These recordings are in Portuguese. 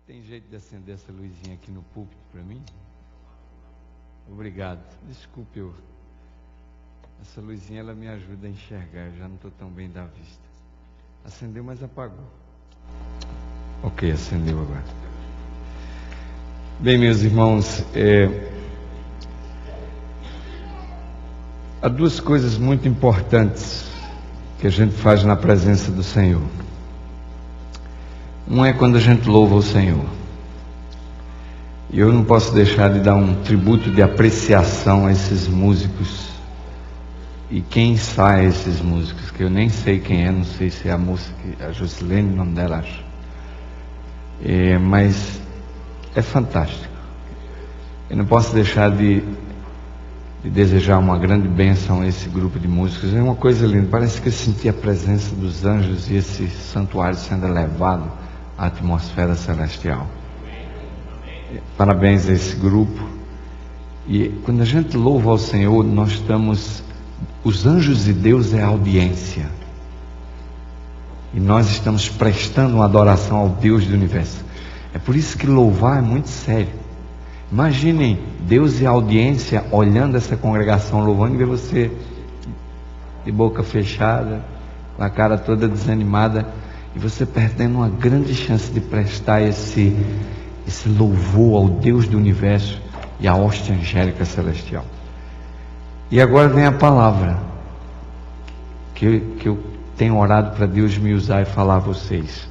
Tem jeito de acender essa luzinha aqui no púlpito para mim? Obrigado. Desculpe, essa luzinha ela me ajuda a enxergar. Eu já não estou tão bem da vista. Acendeu, mas apagou. Ok, acendeu agora. Bem, meus irmãos, há duas coisas muito importantes que a gente faz na presença do Senhor. Um é quando a gente louva o Senhor. E eu não posso deixar de dar um tributo de apreciação a esses músicos. E quem ensaia esses músicos, que eu nem sei quem é, não sei se é a moça, a Josilene, o nome dela, acho. Mas é fantástico. Eu não posso deixar de desejar uma grande bênção a esse grupo de músicos. É uma coisa linda, parece que eu senti a presença dos anjos e esse santuário sendo elevado à atmosfera celestial. Parabéns a esse grupo. E quando a gente louva ao Senhor, nós estamos... Os anjos de Deus é a audiência. E nós estamos prestando uma adoração ao Deus do universo. É por isso que louvar é muito sério. Imaginem Deus e a audiência olhando essa congregação louvando e ver você de boca fechada, com a cara toda desanimada, e você perdendo uma grande chance de prestar esse louvor ao Deus do universo e à hóstia angélica celestial. E agora vem a palavra que eu tenho orado para Deus me usar e falar a vocês.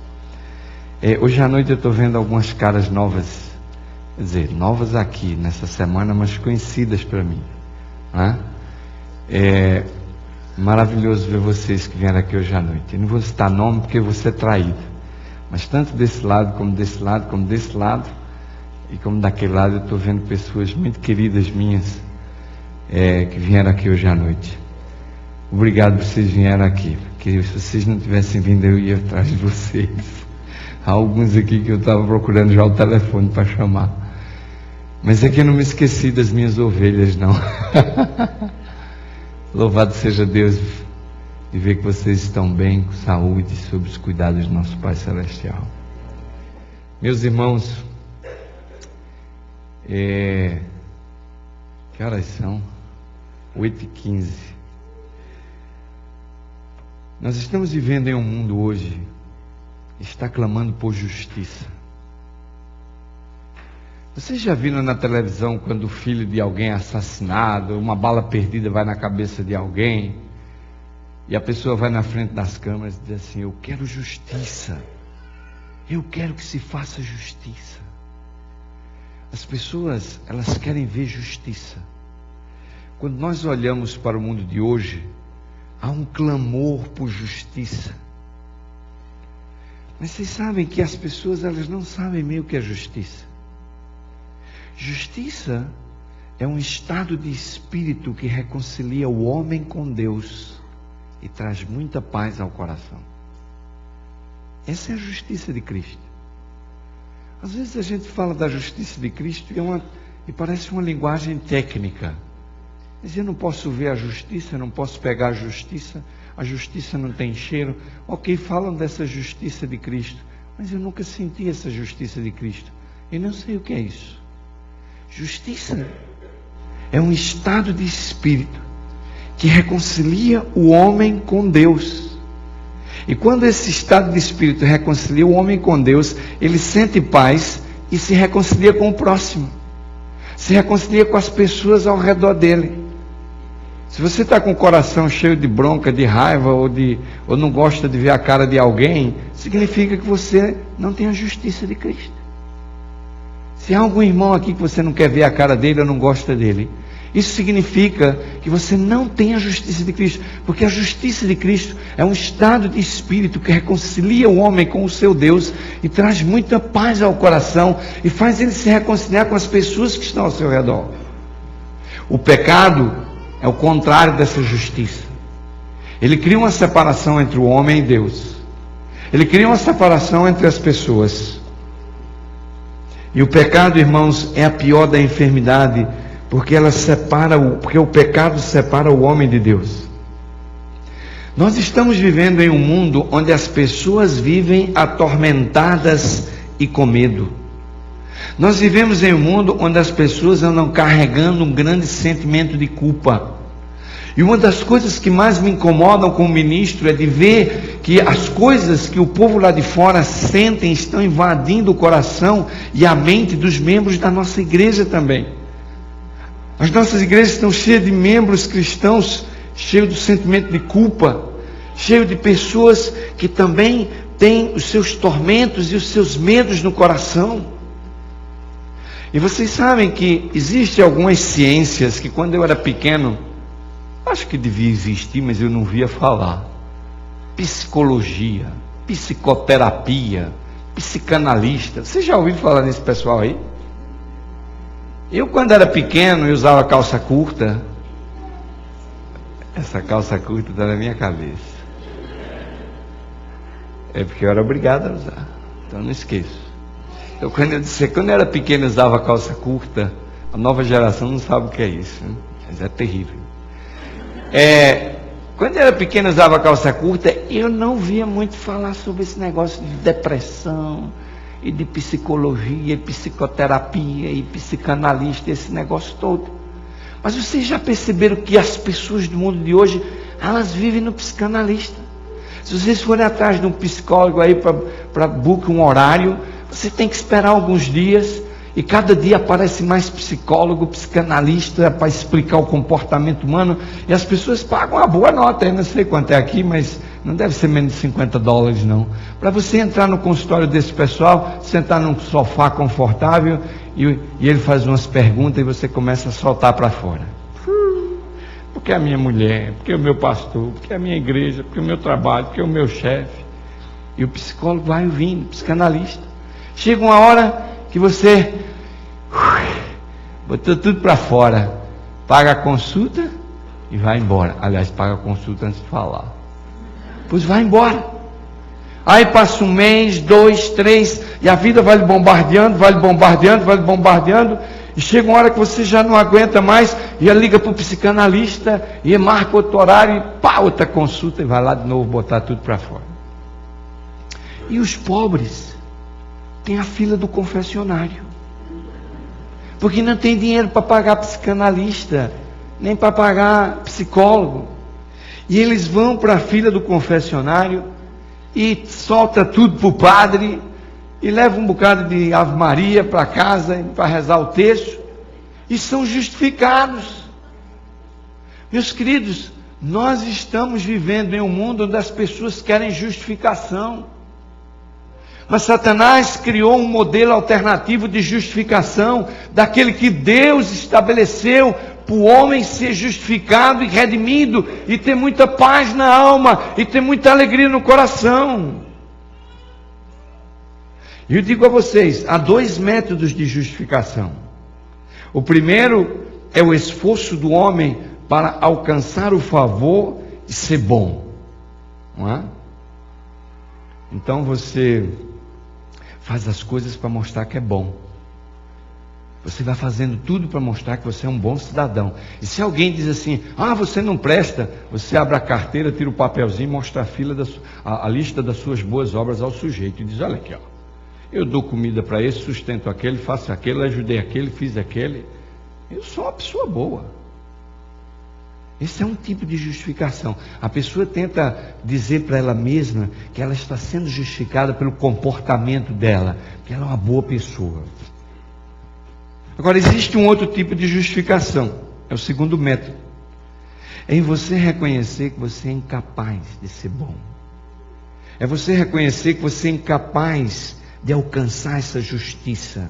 Hoje à noite eu estou vendo algumas caras novas, quer dizer, novas aqui nessa semana, mas conhecidas para mim, né? É maravilhoso ver vocês que vieram aqui hoje à noite. Eu não vou citar nome porque eu vou ser traído, mas tanto desse lado, como desse lado, como desse lado, e como daquele lado, eu estou vendo pessoas muito queridas minhas, que vieram aqui hoje à noite. Obrigado por vocês vieram aqui, porque se vocês não tivessem vindo, eu ia atrás de vocês. Há alguns aqui que eu estava procurando já o telefone para chamar, mas é que eu não me esqueci das minhas ovelhas, não. Louvado seja Deus de ver que vocês estão bem, com saúde, sob os cuidados do nosso Pai Celestial. Meus irmãos, que horas são? 8h15. Nós estamos vivendo em um mundo hoje que está clamando por justiça. Vocês já viram na televisão quando o filho de alguém é assassinado, uma bala perdida vai na cabeça de alguém, e a pessoa vai na frente das câmeras e diz assim: eu quero justiça, eu quero que se faça justiça. As pessoas, elas querem ver justiça. Quando nós olhamos para o mundo de hoje, há um clamor por justiça. Mas vocês sabem que as pessoas, elas não sabem meio o que é justiça. Justiça é um estado de espírito que reconcilia o homem com Deus e traz muita paz ao coração. Essa é a justiça de Cristo. Às vezes a gente fala da justiça de Cristo e parece uma linguagem técnica. Mas eu não posso ver a justiça, eu não posso pegar a justiça não tem cheiro. Ok, falam dessa justiça de Cristo, mas eu nunca senti essa justiça de Cristo. Eu não sei o que é isso. Justiça é um estado de espírito que reconcilia o homem com Deus. E quando esse estado de espírito reconcilia o homem com Deus, ele sente paz e se reconcilia com o próximo, se reconcilia com as pessoas ao redor dele. Se você está com o coração cheio de bronca, de raiva, ou não gosta de ver a cara de alguém, significa que você não tem a justiça de Cristo. Se há algum irmão aqui que você não quer ver a cara dele ou não gosta dele, isso significa que você não tem a justiça de Cristo, porque a justiça de Cristo é um estado de espírito que reconcilia o homem com o seu Deus e traz muita paz ao coração e faz ele se reconciliar com as pessoas que estão ao seu redor. O pecado é o contrário dessa justiça. Ele cria uma separação entre o homem e Deus. Ele cria uma separação entre as pessoas. E o pecado, irmãos, é a pior da enfermidade, porque o pecado separa o homem de Deus. Nós estamos vivendo em um mundo onde as pessoas vivem atormentadas e com medo. Nós vivemos em um mundo onde as pessoas andam carregando um grande sentimento de culpa. E uma das coisas que mais me incomodam como ministro é de ver que as coisas que o povo lá de fora sentem estão invadindo o coração e a mente dos membros da nossa igreja também. As nossas igrejas estão cheias de membros cristãos, cheios do sentimento de culpa, cheios de pessoas que também têm os seus tormentos e os seus medos no coração. E vocês sabem que existem algumas ciências que quando eu era pequeno, acho que devia existir, mas eu não via falar. Psicologia, psicoterapia, psicanalista. Você já ouviu falar nesse pessoal aí? Eu quando era pequeno, eu usava calça curta. Essa calça curta está na minha cabeça. É porque eu era obrigado a usar. Então não esqueço. Então quando eu era pequeno e usava calça curta, a nova geração não sabe o que é isso, né? Mas é terrível. Quando eu era pequeno e usava calça curta, eu não via muito falar sobre esse negócio de depressão, e de psicologia, e psicoterapia, e psicanalista, esse negócio todo. Mas vocês já perceberam que as pessoas do mundo de hoje, elas vivem no psicanalista. Se vocês forem atrás de um psicólogo aí para buscar um horário, você tem que esperar alguns dias, e cada dia aparece mais psicólogo, psicanalista, para explicar o comportamento humano, e as pessoas pagam uma boa nota, eu não sei quanto é aqui, mas não deve ser menos de $50 não, para você entrar no consultório desse pessoal, sentar num sofá confortável, e ele faz umas perguntas, e você começa a soltar para fora. Porque é a minha mulher, porque é o meu pastor, porque é a minha igreja, porque é o meu trabalho, porque é o meu chefe. E o psicólogo vai ouvindo, psicanalista. Chega uma hora que você botou tudo para fora, paga a consulta e vai embora. Aliás, paga a consulta antes de falar. Pois vai embora. Aí passa um mês, 2, 3, e a vida vai lhe bombardeando, vai lhe bombardeando, vai lhe bombardeando, e chega uma hora que você já não aguenta mais, e ela liga para o psicanalista, e marca outro horário, e pá, outra consulta, e vai lá de novo botar tudo para fora. E os pobres têm a fila do confessionário, porque não tem dinheiro para pagar psicanalista, nem para pagar psicólogo, e eles vão para a fila do confessionário, e solta tudo para o padre, e leva um bocado de Ave Maria para casa, para rezar o texto, e são justificados. Meus queridos, nós estamos vivendo em um mundo onde as pessoas querem justificação, mas Satanás criou um modelo alternativo de justificação, daquele que Deus estabeleceu para o homem ser justificado e redimido, e ter muita paz na alma, e ter muita alegria no coração. E eu digo a vocês, há 2 métodos de justificação. O primeiro é o esforço do homem para alcançar o favor e ser bom, não é? Então você faz as coisas para mostrar que é bom. Você vai fazendo tudo para mostrar que você é um bom cidadão. E se alguém diz assim, você não presta, você abre a carteira, tira o papelzinho, mostra a lista das suas boas obras ao sujeito. E diz, olha aqui, eu dou comida para esse, sustento aquele, faço aquele, ajudei aquele, fiz aquele. Eu sou uma pessoa boa. Esse é um tipo de justificação. A pessoa tenta dizer para ela mesma que ela está sendo justificada pelo comportamento dela, que ela é uma boa pessoa. Agora, existe um outro tipo de justificação, é o segundo método. É em você reconhecer que você é incapaz de ser bom. É você reconhecer que você é incapaz de alcançar essa justiça.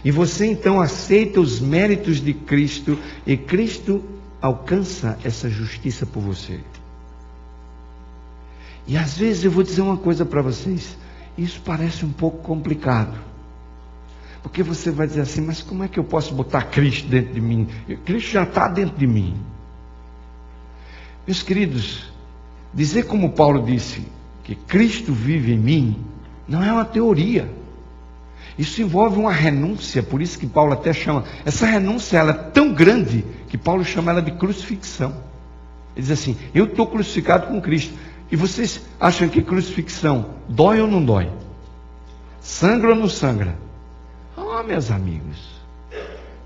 E você então aceita os méritos de Cristo, e Cristo alcança essa justiça por você. E às vezes eu vou dizer uma coisa para vocês, isso parece um pouco complicado, porque você vai dizer assim, mas como é que eu posso botar Cristo dentro de mim? Cristo já está dentro de mim. Meus queridos, dizer como Paulo disse, que Cristo vive em mim, não é uma teoria. Isso envolve uma renúncia, por isso que Paulo até chama, essa renúncia ela é tão grande, que Paulo chama ela de crucifixão. Ele diz assim, eu estou crucificado com Cristo. E vocês acham que crucifixão dói ou não dói? Sangra ou não sangra? só, meus amigos.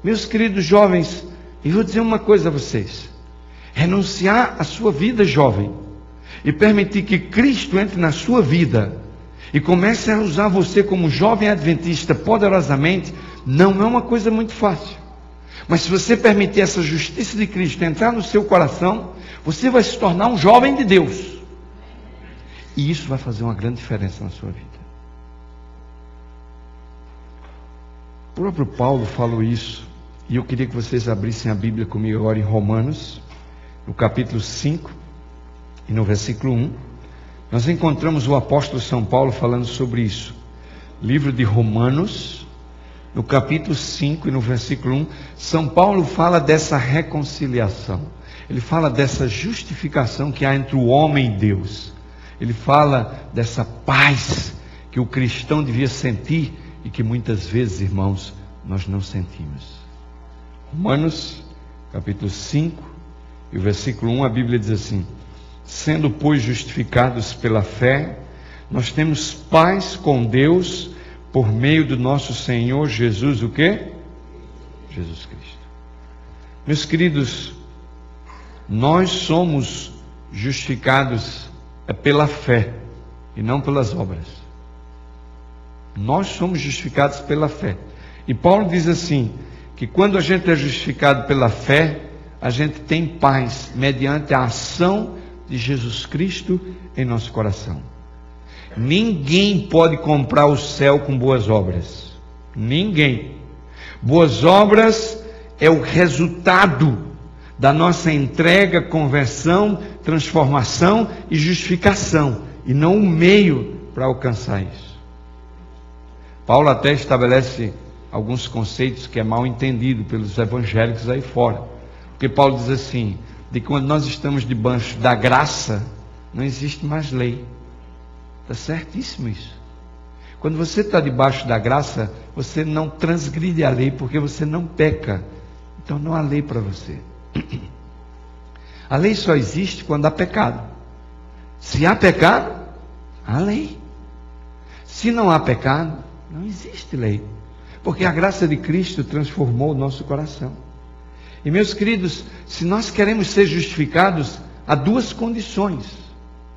Meus queridos jovens, eu vou dizer uma coisa a vocês. Renunciar à sua vida jovem e permitir que Cristo entre na sua vida e comece a usar você como jovem adventista poderosamente, não é uma coisa muito fácil. Mas se você permitir essa justiça de Cristo entrar no seu coração, você vai se tornar um jovem de Deus. E isso vai fazer uma grande diferença na sua vida. O próprio Paulo falou isso. E eu queria que vocês abrissem a Bíblia comigo agora em Romanos, no capítulo 5 e no versículo 1. Nós encontramos o apóstolo São Paulo falando sobre isso. Livro de Romanos, no capítulo 5 e no versículo 1, São Paulo fala dessa reconciliação. Ele fala dessa justificação que há entre o homem e Deus. Ele fala dessa paz que o cristão devia sentir e que muitas vezes, irmãos, nós não sentimos. Romanos, capítulo 5 e o versículo 1, a Bíblia diz assim: sendo, pois, justificados pela fé, nós temos paz com Deus por meio do nosso Senhor Jesus, o quê? Jesus Cristo. Meus queridos, nós somos justificados pela fé e não pelas obras. Nós somos justificados pela fé. E Paulo diz assim, que quando a gente é justificado pela fé, a gente tem paz mediante a ação de Jesus Cristo em nosso coração. Ninguém pode comprar o céu com boas obras. Ninguém. Boas obras é o resultado da nossa entrega, conversão, transformação e justificação, e não o meio para alcançar isso. Paulo até estabelece alguns conceitos que é mal entendido pelos evangélicos aí fora. Porque Paulo diz assim, de que quando nós estamos debaixo da graça, não existe mais lei. Está certíssimo isso. Quando você está debaixo da graça, você não transgride a lei, porque você não peca. Então não há lei para você. A lei só existe quando há pecado. Se há pecado, há lei. Se não há pecado, não existe lei. Porque a graça de Cristo transformou o nosso coração. E meus queridos, se nós queremos ser justificados, há duas condições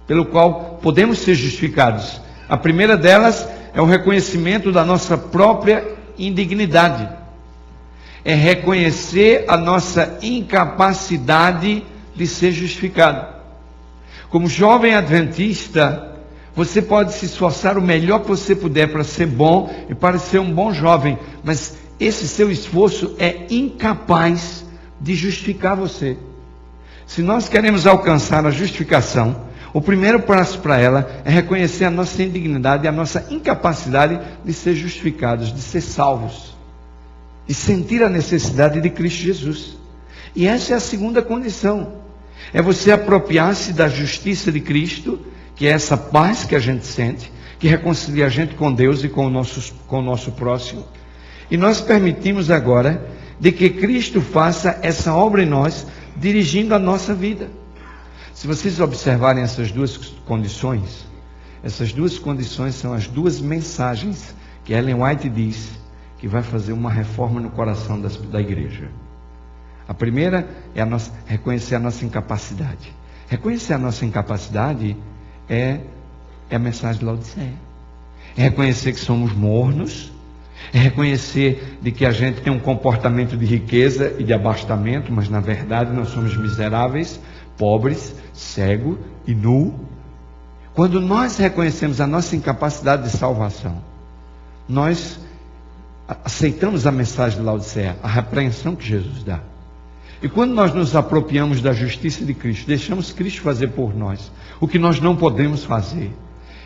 pelo qual podemos ser justificados. A primeira delas é o reconhecimento da nossa própria indignidade. É reconhecer a nossa incapacidade de ser justificado. Como jovem adventista, você pode se esforçar o melhor que você puder para ser bom e para ser um bom jovem, mas esse seu esforço é incapaz de justificar você. Se nós queremos alcançar a justificação, o primeiro passo para ela é reconhecer a nossa indignidade e a nossa incapacidade de ser justificados, de ser salvos, e sentir a necessidade de Cristo Jesus. E essa é a segunda condição, é você apropriar-se da justiça de Cristo, que é essa paz que a gente sente, que reconcilia a gente com Deus e com o nosso próximo. E nós permitimos agora de que Cristo faça essa obra em nós, dirigindo a nossa vida. Se vocês observarem essas duas condições são as duas mensagens que Ellen White diz que vai fazer uma reforma no coração da igreja. A primeira é reconhecer a nossa incapacidade. Reconhecer a nossa incapacidade é a mensagem de Laodiceia. É reconhecer que somos mornos, é reconhecer de que a gente tem um comportamento de riqueza e de abastamento, mas na verdade nós somos miseráveis, pobres, cego e nu. Quando nós reconhecemos a nossa incapacidade de salvação, nós aceitamos a mensagem de Laodiceia, a repreensão que Jesus dá. E quando nós nos apropriamos da justiça de Cristo, deixamos Cristo fazer por nós o que nós não podemos fazer,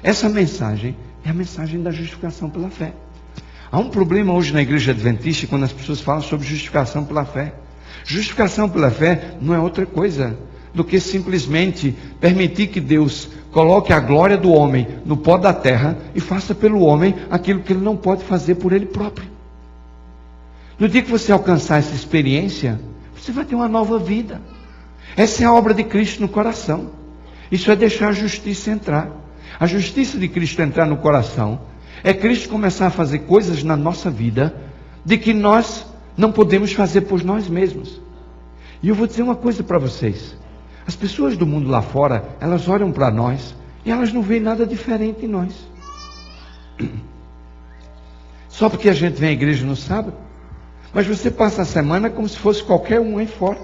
essa mensagem é a mensagem da justificação pela fé. Há um problema hoje na igreja adventista quando as pessoas falam sobre justificação pela fé. Justificação pela fé não é outra coisa do que simplesmente permitir que Deus coloque a glória do homem no pó da terra e faça pelo homem aquilo que ele não pode fazer por ele próprio. No dia que você alcançar essa experiência, você vai ter uma nova vida. Essa é a obra de Cristo no coração. Isso é deixar a justiça entrar. A justiça de Cristo entrar no coração é Cristo começar a fazer coisas na nossa vida de que nós não podemos fazer por nós mesmos. E eu vou dizer uma coisa para vocês. As pessoas do mundo lá fora, elas olham para nós e elas não veem nada diferente em nós. Só porque a gente vem à igreja no sábado. Mas você passa a semana como se fosse qualquer um aí fora.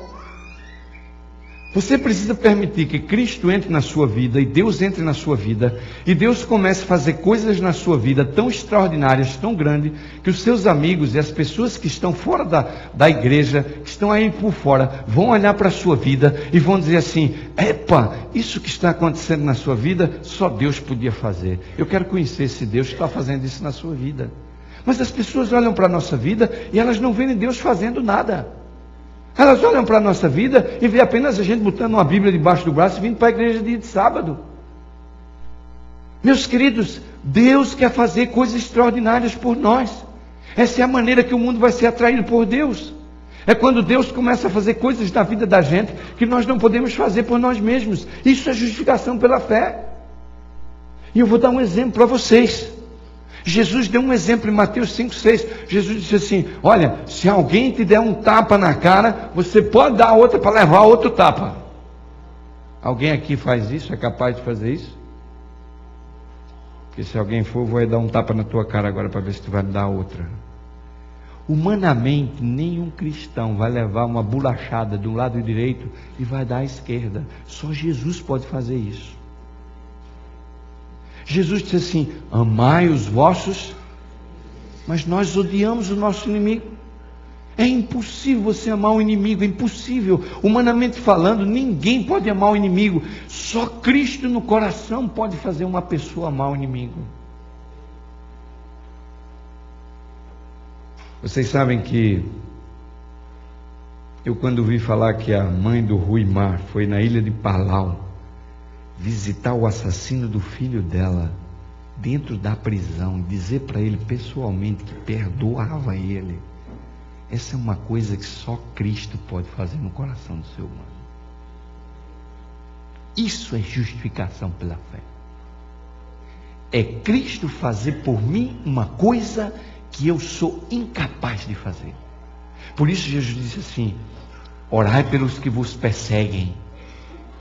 Você precisa permitir que Cristo entre na sua vida e Deus entre na sua vida e Deus comece a fazer coisas na sua vida tão extraordinárias, tão grandes, que os seus amigos e as pessoas que estão fora da igreja, que estão aí por fora, vão olhar para a sua vida e vão dizer assim: epa, isso que está acontecendo na sua vida, só Deus podia fazer. Eu quero conhecer esse Deus que está fazendo isso na sua vida. Mas as pessoas olham para a nossa vida e elas não veem Deus fazendo nada. Elas olham para a nossa vida e vê apenas a gente botando uma Bíblia debaixo do braço e vindo para a igreja dia de sábado. Meus queridos, Deus quer fazer coisas extraordinárias por nós. Essa é a maneira que o mundo vai ser atraído por Deus. É quando Deus começa a fazer coisas na vida da gente que nós não podemos fazer por nós mesmos. Isso é justificação pela fé. E eu vou dar um exemplo para vocês. Jesus deu um exemplo em Mateus 5,6. Jesus disse assim: olha, se alguém te der um tapa na cara, você pode dar outra para levar outro tapa. Alguém aqui faz isso? É capaz de fazer isso? Porque se alguém for, eu vou dar um tapa na tua cara agora para ver se tu vai me dar outra. Humanamente, nenhum cristão vai levar uma bolachada do lado direito e vai dar à esquerda. Só Jesus pode fazer isso. Jesus disse assim: amai os vossos, mas nós odiamos o nosso inimigo. É impossível você amar o inimigo, é impossível. Humanamente falando, ninguém pode amar o inimigo. Só Cristo no coração pode fazer uma pessoa amar o inimigo. Vocês sabem que eu, quando vi falar que a mãe do Rui Mar foi na ilha de Palau visitar o assassino do filho dela dentro da prisão e dizer para ele pessoalmente que perdoava ele, essa é uma coisa que só Cristo pode fazer no coração do ser humano. Isso é justificação pela fé. É Cristo fazer por mim uma coisa que eu sou incapaz de fazer. Por isso Jesus disse assim: orai pelos que vos perseguem.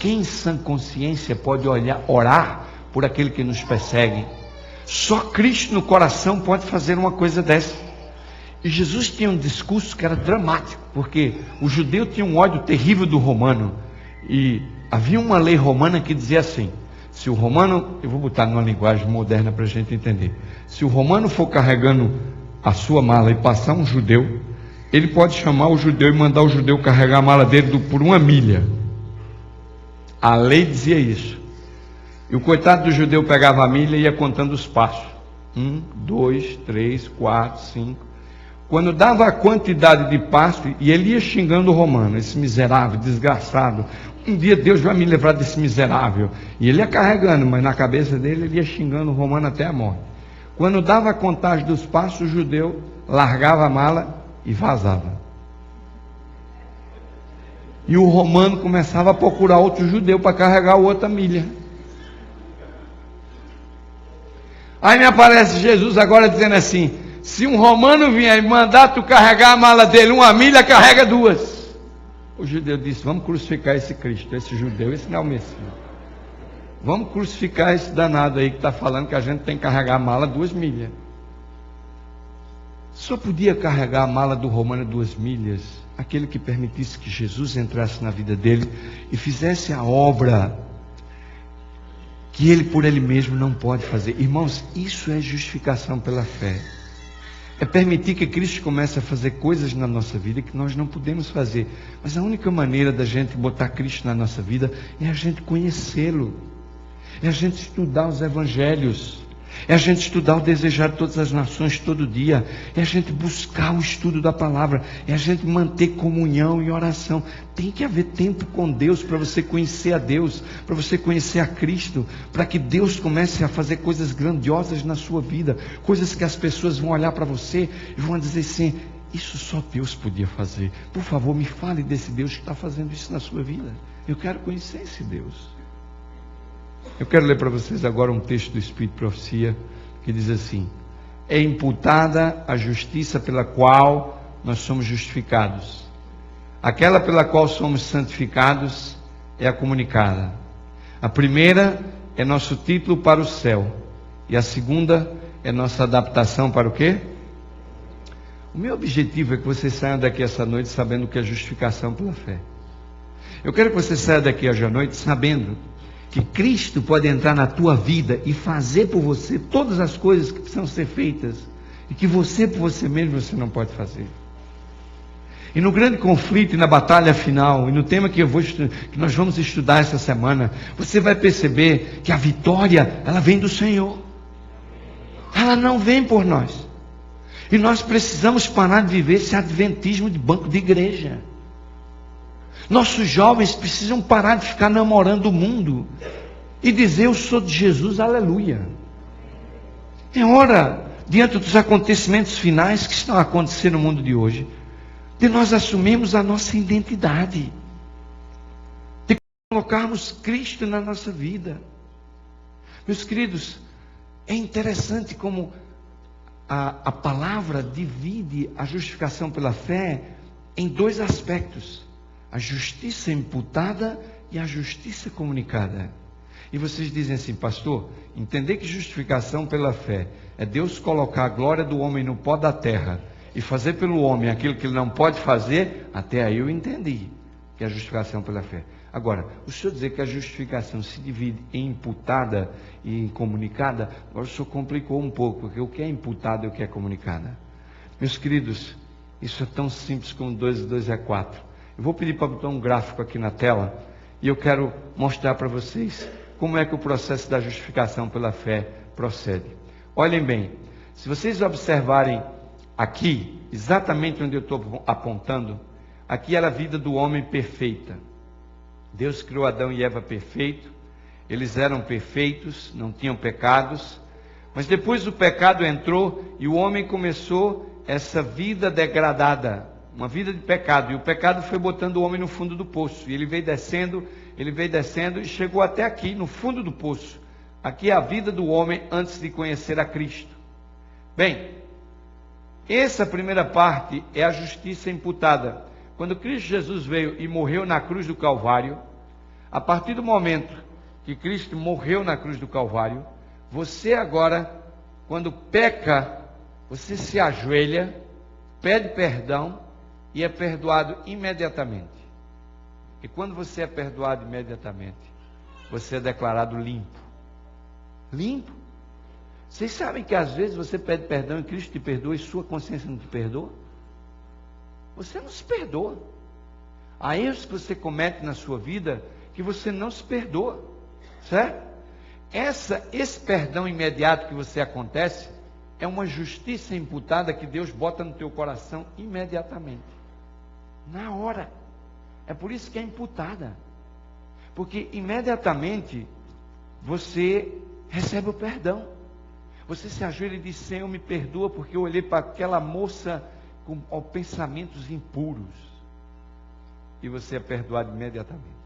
Quem em sã consciência pode orar por aquele que nos persegue? Só Cristo no coração pode fazer uma coisa dessa. E Jesus tinha um discurso que era dramático, porque o judeu tinha um ódio terrível do romano. E havia uma lei romana que dizia assim: se o romano, eu vou botar numa linguagem moderna para a gente entender, se o romano for carregando a sua mala e passar um judeu, ele pode chamar o judeu e mandar o judeu carregar a mala dele por 1 milha. A lei dizia isso. E o coitado do judeu pegava a milha e ia contando os passos. 1, 2, 3, 4, 5. Quando dava a quantidade de passos, e ele ia xingando o romano: esse miserável, desgraçado, um dia Deus vai me livrar desse miserável. E ele ia carregando, mas na cabeça dele ele ia xingando o romano até a morte. Quando dava a contagem dos passos, o judeu largava a mala e vazava. E o romano começava a procurar outro judeu para carregar outra milha. Aí me aparece Jesus agora dizendo assim: se um romano vier e mandar tu carregar a mala dele 1 milha, carrega 2. O judeu disse: vamos crucificar esse Cristo, esse judeu, esse não é o Messias. Vamos crucificar esse danado aí que está falando que a gente tem que carregar a mala 2 milhas. Só podia carregar a mala do romano 2 milhas aquele que permitisse que Jesus entrasse na vida dele e fizesse a obra que ele por ele mesmo não pode fazer. Irmãos, isso é justificação pela fé. É permitir que Cristo comece a fazer coisas na nossa vida que nós não podemos fazer. Mas a única maneira da gente botar Cristo na nossa vida é a gente conhecê-lo, é a gente estudar os evangelhos, é a gente estudar o desejar de todas as nações todo dia, é a gente buscar o estudo da palavra, é a gente manter comunhão e oração. Tem que haver tempo com Deus para você conhecer a Deus, para você conhecer a Cristo, para que Deus comece a fazer coisas grandiosas na sua vida, coisas que as pessoas vão olhar para você e vão dizer assim: isso só Deus podia fazer. Por favor, me fale desse Deus que está fazendo isso na sua vida. Eu quero conhecer esse Deus. Eu quero ler para vocês agora um texto do Espírito de Profecia que diz assim: é imputada a justiça pela qual nós somos justificados. Aquela pela qual somos santificados é a comunicada. A primeira é nosso título para o céu. E a segunda é nossa adaptação para o quê? O meu objetivo é que vocês saiam daqui essa noite sabendo o que é justificação pela fé. Eu quero que você saia daqui hoje à noite sabendo que Cristo pode entrar na tua vida e fazer por você todas as coisas que precisam ser feitas e que você por você mesmo você não pode fazer. E no grande conflito e na batalha final, e no tema que nós vamos estudar essa semana, você vai perceber que a vitória, ela vem do Senhor. Ela não vem por nós. E nós precisamos parar de viver esse adventismo de banco de igreja. Nossos jovens precisam parar de ficar namorando o mundo e dizer: eu sou de Jesus, aleluia. É hora, diante dos acontecimentos finais que estão acontecendo no mundo de hoje, de nós assumirmos a nossa identidade, de colocarmos Cristo na nossa vida. Meus queridos, é interessante como a palavra divide a justificação pela fé em dois aspectos: a justiça imputada e a justiça comunicada. E vocês dizem assim: pastor, entender que justificação pela fé é Deus colocar a glória do homem no pó da terra e fazer pelo homem aquilo que ele não pode fazer, até aí eu entendi que é a justificação pela fé. Agora, o senhor dizer que a justificação se divide em imputada e em comunicada, agora o senhor complicou um pouco, porque o que é imputada e o que é comunicada? Meus queridos, isso é tão simples como 2 e 2 é 4. Eu vou pedir para botar um gráfico aqui na tela, e eu quero mostrar para vocês como é que o processo da justificação pela fé procede. Olhem bem, se vocês observarem aqui, exatamente onde eu estou apontando, aqui era a vida do homem perfeita. Deus criou Adão e Eva perfeito, eles eram perfeitos, não tinham pecados, mas depois o pecado entrou e o homem começou essa vida degradada, uma vida de pecado, e o pecado foi botando o homem no fundo do poço, e ele veio descendo e chegou até aqui, no fundo do poço. Aqui é a vida do homem antes de conhecer a Cristo. Bem, essa primeira parte é a justiça imputada. Quando Cristo Jesus veio e morreu na cruz do Calvário, a partir do momento que Cristo morreu na cruz do Calvário, você agora, quando peca, você se ajoelha, pede perdão e é perdoado imediatamente. E quando você é perdoado imediatamente, você é declarado limpo. Limpo. Vocês sabem que às vezes você pede perdão e Cristo te perdoa e sua consciência não te perdoa? Você não se perdoa. Há erros que você comete na sua vida que você não se perdoa, certo? Esse perdão imediato que você acontece é uma justiça imputada que Deus bota no teu coração imediatamente, na hora. É por isso que é imputada, porque imediatamente você recebe o perdão. Você se ajoelha e diz: Senhor, me perdoa porque eu olhei para aquela moça com pensamentos impuros, e você é perdoado imediatamente.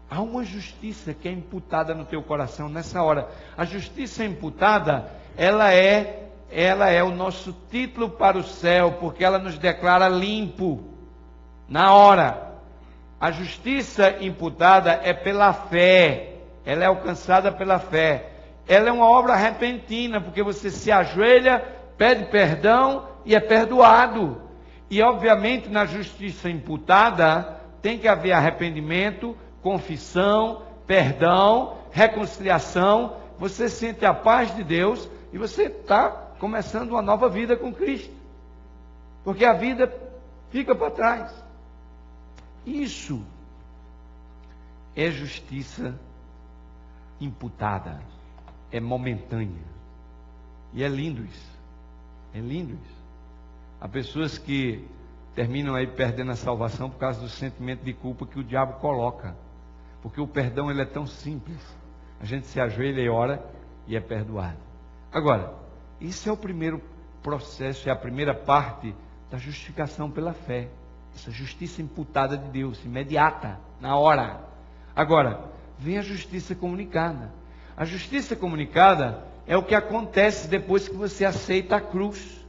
Há uma justiça que é imputada no teu coração nessa hora. A justiça imputada, ela é o nosso título para o céu, porque ela nos declara limpo na hora. A justiça imputada é pela fé, ela é alcançada pela fé. Ela é uma obra repentina, porque você se ajoelha, pede perdão e é perdoado. E obviamente na justiça imputada tem que haver arrependimento, confissão, perdão, reconciliação. Você sente a paz de Deus e você está começando uma nova vida com Cristo, porque a vida fica para trás. Isso é justiça imputada, é momentânea, e é lindo isso, é lindo isso. Há pessoas que terminam aí perdendo a salvação por causa do sentimento de culpa que o diabo coloca, porque o perdão ele é tão simples, a gente se ajoelha e ora e é perdoado. Agora, isso é o primeiro processo, é a primeira parte da justificação pela fé, essa justiça imputada de Deus, imediata, na hora. Agora, vem a justiça comunicada. A justiça comunicada é o que acontece depois que você aceita a cruz.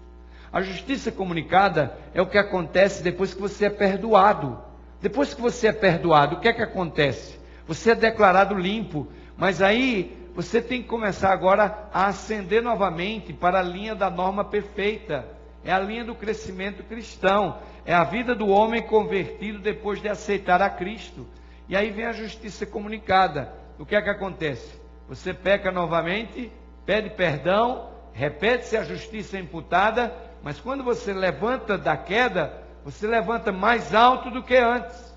A justiça comunicada é o que acontece depois que você é perdoado. Depois que você é perdoado, o que é que acontece? Você é declarado limpo, mas aí você tem que começar agora a ascender novamente para a linha da norma perfeita. É a linha do crescimento cristão. É a vida do homem convertido depois de aceitar a Cristo. E aí vem a justiça comunicada. O que é que acontece? Você peca novamente, pede perdão, repete-se a justiça imputada, mas quando você levanta da queda, você levanta mais alto do que antes,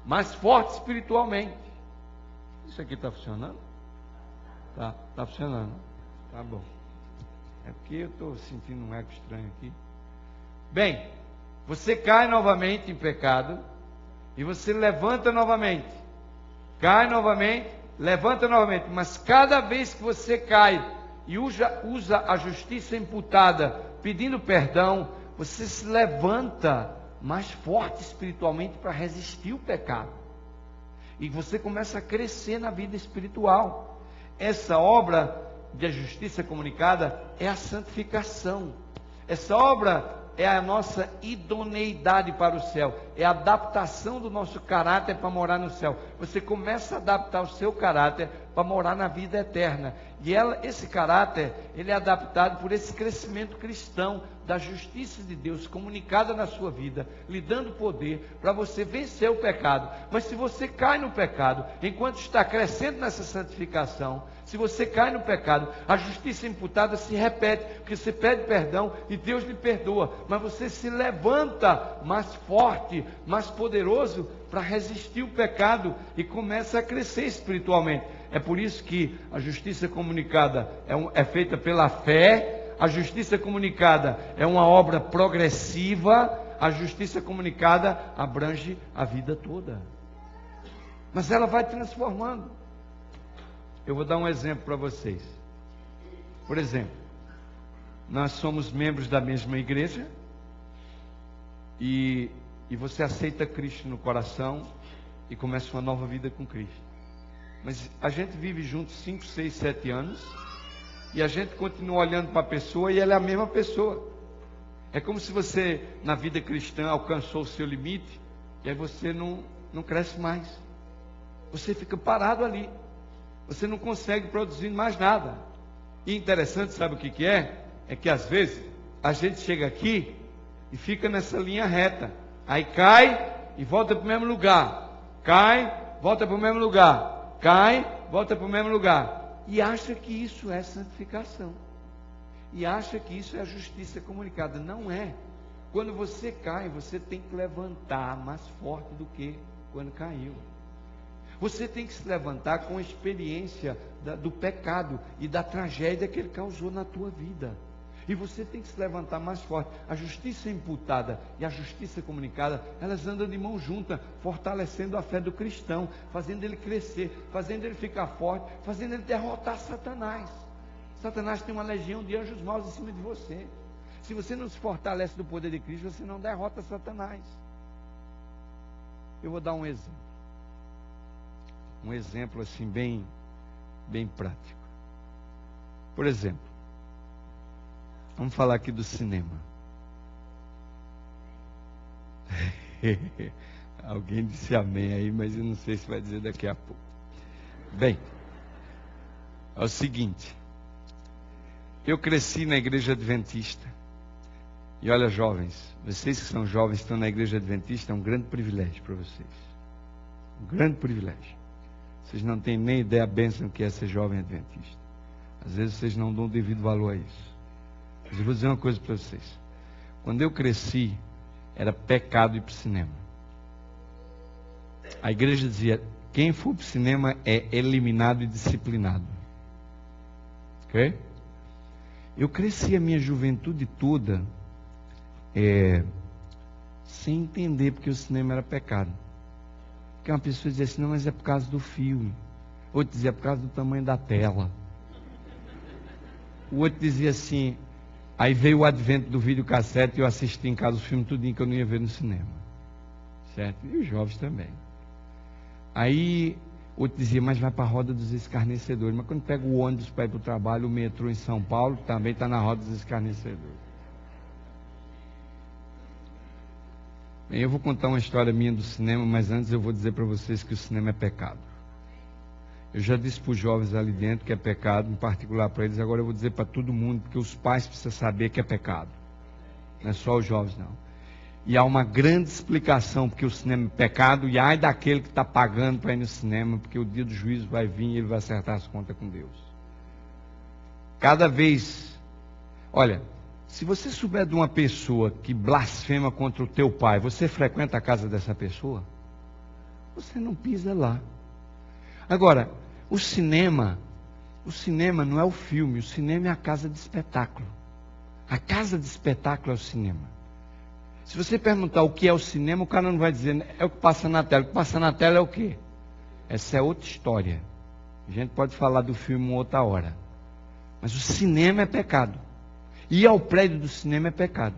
mais forte espiritualmente. Isso aqui está funcionando? Tá funcionando. Tá bom. É porque eu estou sentindo um eco estranho aqui. Bem, você cai novamente em pecado, e você levanta novamente, cai novamente, levanta novamente, mas cada vez que você cai e usa a justiça imputada pedindo perdão, você se levanta mais forte espiritualmente para resistir o pecado. E você começa a crescer na vida espiritual. Essa obra de justiça comunicada é a santificação. Essa obra é a nossa idoneidade para o céu, é a adaptação do nosso caráter para morar no céu. Você começa a adaptar o seu caráter para morar na vida eterna. E esse caráter, ele é adaptado por esse crescimento cristão, da justiça de Deus comunicada na sua vida, lhe dando poder para você vencer o pecado. Mas se você cai no pecado, enquanto está crescendo nessa santificação, se você cai no pecado, a justiça imputada se repete, porque você pede perdão e Deus lhe perdoa, mas você se levanta mais forte, mais poderoso para resistir o pecado e começa a crescer espiritualmente. É por isso que a justiça comunicada é feita pela fé. A justiça comunicada é uma obra progressiva. A justiça comunicada abrange a vida toda, mas ela vai transformando. Eu vou dar um exemplo para vocês. Por exemplo, nós somos membros da mesma igreja e você aceita Cristo no coração e começa uma nova vida com Cristo. Mas a gente vive juntos 5, 6, 7 anos e a gente continua olhando para a pessoa e ela é a mesma pessoa. É como se você, na vida cristã, alcançou o seu limite e aí você não cresce mais. Você fica parado ali. Você não consegue produzir mais nada. E interessante, sabe o que é? É que às vezes a gente chega aqui e fica nessa linha reta. Aí cai e volta para o mesmo lugar. Cai, volta para o mesmo lugar. Cai, volta para o mesmo lugar. E acha que isso é santificação. E acha que isso é a justiça comunicada. Não é. Quando você cai, você tem que levantar mais forte do que quando caiu. Você tem que se levantar com a experiência do pecado e da tragédia que ele causou na tua vida. E você tem que se levantar mais forte. A justiça imputada e a justiça comunicada, elas andam de mão junta, fortalecendo a fé do cristão, fazendo ele crescer, fazendo ele ficar forte, fazendo ele derrotar Satanás. Satanás tem uma legião de anjos maus em cima de você. Se você não se fortalece do poder de Cristo, você não derrota Satanás. Eu vou dar um exemplo. Um exemplo assim bem prático. Por exemplo, vamos falar aqui do cinema. Alguém disse amém aí, mas eu não sei se vai dizer daqui a pouco. Bem, é o seguinte. Eu cresci na igreja adventista. E olha, jovens, vocês que são jovens, estão na igreja adventista, é um grande privilégio para vocês. Um grande privilégio. Vocês não têm nem ideia a bênção que é ser jovem adventista. Às vezes vocês não dão o devido valor a isso. Mas eu vou dizer uma coisa para vocês. Quando eu cresci, era pecado ir para o cinema. A igreja dizia, quem for para o cinema é eliminado e disciplinado. Ok? Eu cresci a minha juventude toda sem entender porque o cinema era pecado. Porque uma pessoa dizia assim, não, mas é por causa do filme. Outro dizia, por causa do tamanho da tela. O outro dizia assim, aí veio o advento do videocassete e eu assisti em casa o filme tudinho que eu não ia ver no cinema. Certo? E os jovens também. Aí Outro dizia, mas vai para a roda dos escarnecedores. Mas quando pega o ônibus para ir para o trabalho, o metrô em São Paulo, também está na roda dos escarnecedores. Bem, eu vou contar uma história minha do cinema, mas antes eu vou dizer para vocês que o cinema é pecado. Eu já disse para os jovens ali dentro que é pecado, em particular para eles, agora eu vou dizer para todo mundo, porque os pais precisam saber que é pecado. Não é só os jovens, não. E há uma grande explicação porque o cinema é pecado, e ai daquele que está pagando para ir no cinema, porque o dia do juízo vai vir e ele vai acertar as contas com Deus. Cada vez, olha, se você souber de uma pessoa que blasfema contra o teu pai, você frequenta a casa dessa pessoa? Você não pisa lá. Agora, o cinema não é o filme, o cinema é a casa de espetáculo. A casa de espetáculo é o cinema. Se você perguntar o que é o cinema, o cara não vai dizer, é o que passa na tela. O que passa na tela é o quê? Essa é outra história. A gente pode falar do filme uma outra hora. Mas o cinema é pecado. Ir ao prédio do cinema é pecado.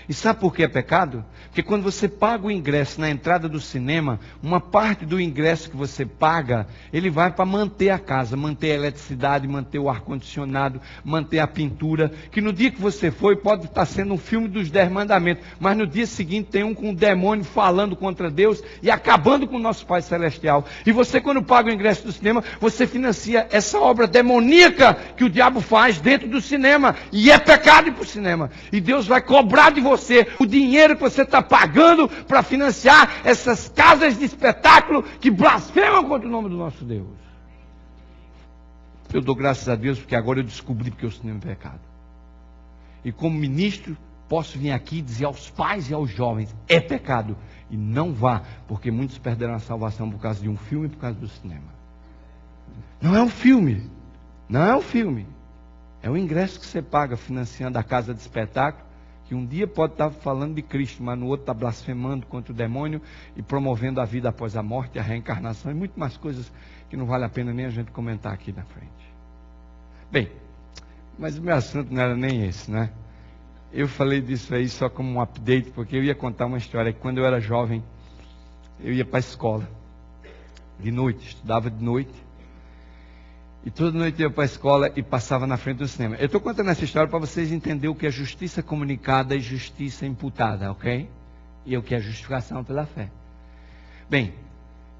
E sabe por que é pecado? Porque quando você paga o ingresso na entrada do cinema, uma parte do ingresso que você paga, ele vai para manter a casa, manter a eletricidade, manter o ar-condicionado, manter a pintura, que no dia que você foi, pode estar sendo um filme dos 10 mandamentos, mas no dia seguinte tem um com o demônio falando contra Deus e acabando com o nosso Pai Celestial. E você, quando paga o ingresso do cinema, você financia essa obra demoníaca que o diabo faz dentro do cinema, e é pecado ir para o cinema. E Deus vai cobrar de você o dinheiro que você está pagando para financiar essas casas de espetáculo que blasfemam contra o nome do nosso Deus. Eu dou graças a Deus porque agora eu descobri que o cinema é pecado. E como ministro, posso vir aqui e dizer aos pais e aos jovens, é pecado. E não vá, porque muitos perderam a salvação por causa de um filme e por causa do cinema. Não é um filme. Não é um filme. É o ingresso que você paga financiando a casa de espetáculo, que um dia pode estar falando de Cristo, mas no outro está blasfemando contra o demônio e promovendo a vida após a morte, a reencarnação e muito mais coisas que não vale a pena nem a gente comentar aqui na frente. Bem, mas o meu assunto não era nem esse, né? Eu falei disso aí só como um update, porque eu ia contar uma história que quando eu era jovem, eu ia para a escola, de noite, estudava de noite, e toda noite eu ia para a escola e passava na frente do cinema. Eu estou contando essa história para vocês entenderem o que é justiça comunicada e justiça imputada, ok? E o que é justificação pela fé. Bem,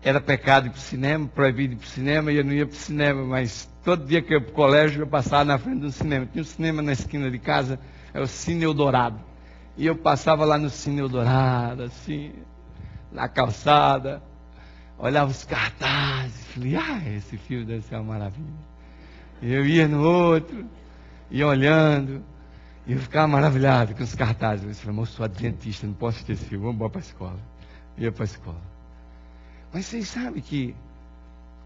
era pecado ir para o cinema, proibido ir para o cinema, e eu não ia para o cinema, mas todo dia que eu ia para o colégio, eu passava na frente do cinema. Tinha um cinema na esquina de casa, é o Cine Eldorado. E eu passava lá no Cine Eldorado, assim, na calçada, olhava os cartazes, falei, esse filme deve ser uma maravilha. Eu ia no outro, ia olhando, e eu ficava maravilhado com os cartazes. Eu falei, eu sou adventista, não posso ter esse filme, vamos embora para a escola. Ia para a escola. Mas vocês sabem que,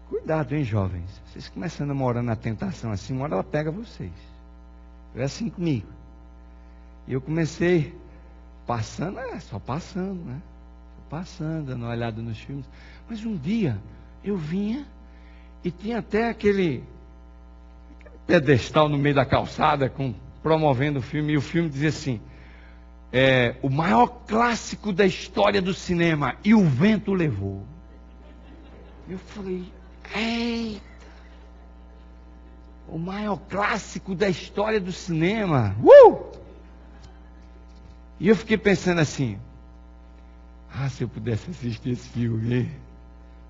cuidado, hein, jovens, vocês começam a namorar na tentação assim, uma hora ela pega vocês. Foi assim comigo. E eu comecei passando, só passando, né? Passando, dando uma olhada nos filmes. Mas um dia eu vinha e tinha até aquele pedestal no meio da calçada promovendo o filme. E o filme dizia assim, o maior clássico da história do cinema, E o Vento Levou. Eu falei, eita, o maior clássico da história do cinema. E eu fiquei pensando assim, se eu pudesse assistir esse filme,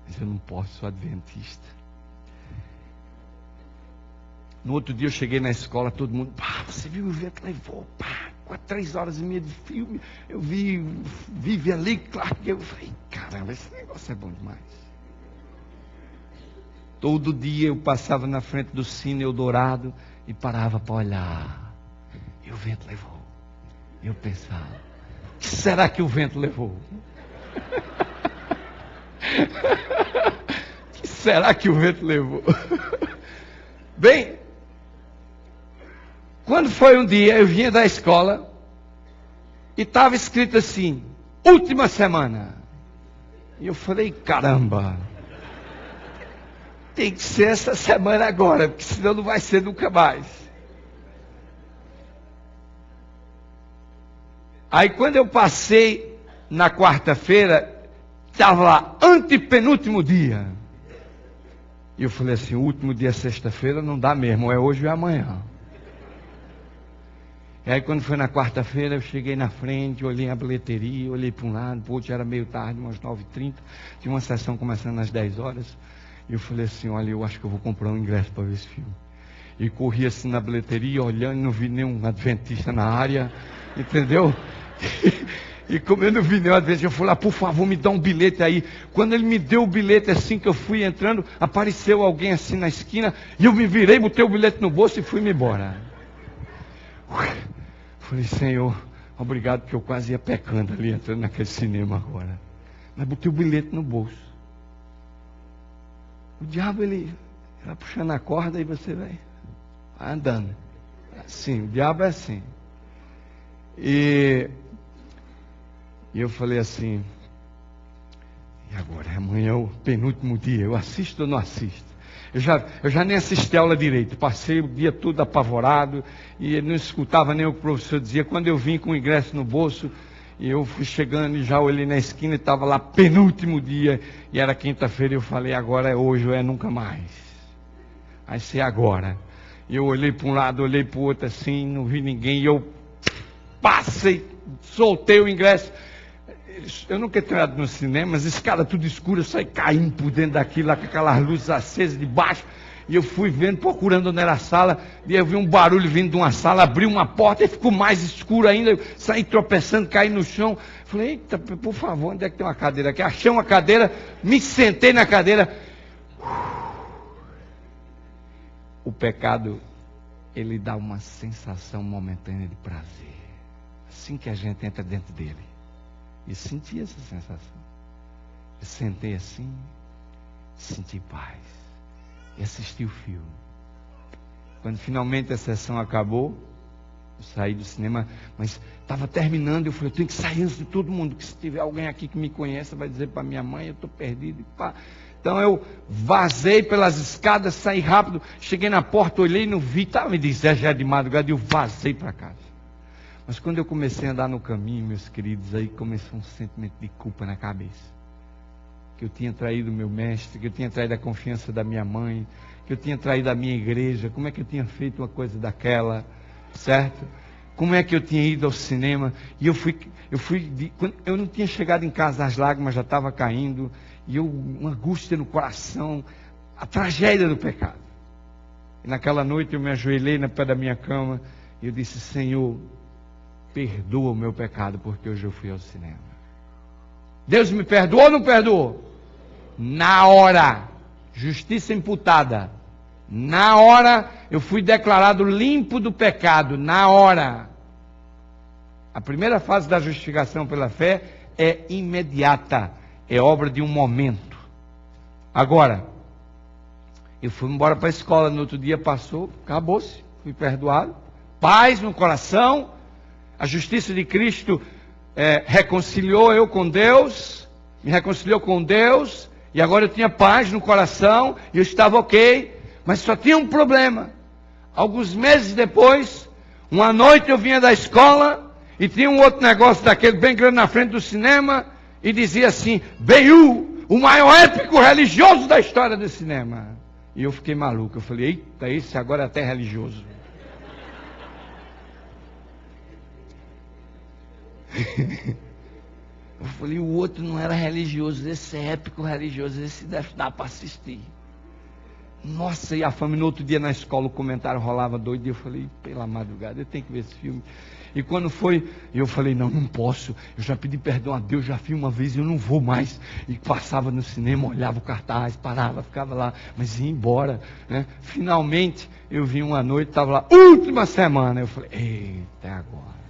mas eu não posso, sou adventista. No outro dia eu cheguei na escola, todo mundo, você viu o vento levou, 3 horas e meia de filme, eu vive ali, claro que eu falei, caramba, esse negócio é bom demais. Todo dia eu passava na frente do Cine Eldorado e parava para olhar, e o vento levou. Eu pensava, o que será que o vento levou? O que será que o vento levou? Bem, quando foi um dia, eu vinha da escola e estava escrito assim, última semana. E eu falei, caramba, tem que ser essa semana agora, porque senão não vai ser nunca mais. Aí quando eu passei na quarta-feira, estava lá, antepenúltimo dia. E eu falei assim, o último dia, sexta-feira, não dá mesmo, ou é hoje ou é amanhã. E aí quando foi na quarta-feira, eu cheguei na frente, olhei a bilheteria, olhei para um lado, para o outro, já era meio tarde, umas 9h30, tinha uma sessão começando às 10 horas, e eu falei assim, olha, eu acho que eu vou comprar um ingresso para ver esse filme. E corri assim na bilheteria, olhando, não vi nenhum adventista na área, entendeu? E como eu não vi nenhum adventista, eu falei lá, por favor, me dá um bilhete aí. Quando ele me deu o bilhete, assim que eu fui entrando, apareceu alguém assim na esquina, e eu me virei, botei o bilhete no bolso e fui-me embora. Falei, Senhor, obrigado, porque eu quase ia pecando ali, entrando naquele cinema agora. Mas botei o bilhete no bolso. O diabo, ele vai puxando a corda e você vai andando. Assim, o diabo é assim. E eu falei assim, e agora? Amanhã é o penúltimo dia, eu assisto ou não assisto? Eu já nem assisti a aula direito, passei o dia todo apavorado, e não escutava nem o que o professor dizia. Quando eu vim com o ingresso no bolso, e eu fui chegando e já olhei na esquina e estava lá, penúltimo dia, e era quinta-feira, eu falei, agora é hoje ou é nunca mais. Vai ser agora. E eu olhei para um lado, olhei para o outro assim, não vi ninguém, e eu passei, soltei o ingresso. Eu nunca tinha entrado no cinema, as escadas tudo escuras, eu saí caindo por dentro daquilo, lá com aquelas luzes acesas de baixo, e eu fui vendo, procurando onde era a sala, e eu vi um barulho vindo de uma sala, abri uma porta, e ficou mais escuro ainda, eu saí tropeçando, caí no chão, falei, eita, por favor, onde é que tem uma cadeira aqui? Achei uma cadeira, me sentei na cadeira. O pecado, ele dá uma sensação momentânea de prazer, assim que a gente entra dentro dele. E senti essa sensação. Eu sentei assim, senti paz. E assisti o filme. Quando finalmente a sessão acabou, eu saí do cinema, mas estava terminando, eu falei, eu tenho que sair antes de todo mundo, que se tiver alguém aqui que me conheça, vai dizer para minha mãe, eu estou perdido. E pá. Então eu vazei pelas escadas, saí rápido, cheguei na porta, olhei e não vi, estava me dizendo, já de madrugada, e eu vazei para casa. Mas quando eu comecei a andar no caminho, meus queridos, aí começou um sentimento de culpa na cabeça. Que eu tinha traído o meu mestre, que eu tinha traído a confiança da minha mãe, que eu tinha traído a minha igreja, como é que eu tinha feito uma coisa daquela, certo? Como é que eu tinha ido ao cinema? E eu não tinha chegado em casa, as lágrimas já estavam caindo, e uma angústia no coração, a tragédia do pecado. E naquela noite eu me ajoelhei na pé da minha cama, e eu disse, Senhor, perdoa o meu pecado, porque hoje eu fui ao cinema. Deus me perdoou ou não perdoou? Na hora, justiça imputada. Na hora, eu fui declarado limpo do pecado. Na hora. A primeira fase da justificação pela fé é imediata. É obra de um momento. Agora, eu fui embora para a escola, no outro dia passou, acabou-se, fui perdoado. Paz no coração. A justiça de Cristo reconciliou eu com Deus, me reconciliou com Deus, e agora eu tinha paz no coração, e eu estava ok, mas só tinha um problema. Alguns meses depois, uma noite eu vinha da escola, e tinha um outro negócio daquele bem grande na frente do cinema, e dizia assim, Ben-Hur, o maior épico religioso da história do cinema. E eu fiquei maluco, eu falei, eita, esse agora é até religioso. Eu falei, o outro não era religioso, esse é épico religioso, esse deve dar para assistir. Nossa, e a fama, no outro dia na escola o comentário rolava doido, e eu falei, pela madrugada, eu tenho que ver esse filme. E quando foi, eu falei, não posso, eu já pedi perdão a Deus, já fui uma vez e eu não vou mais. E passava no cinema, olhava o cartaz, parava, ficava lá, mas ia embora, né? Finalmente, eu vim uma noite, estava lá, última semana, eu falei, eita, agora.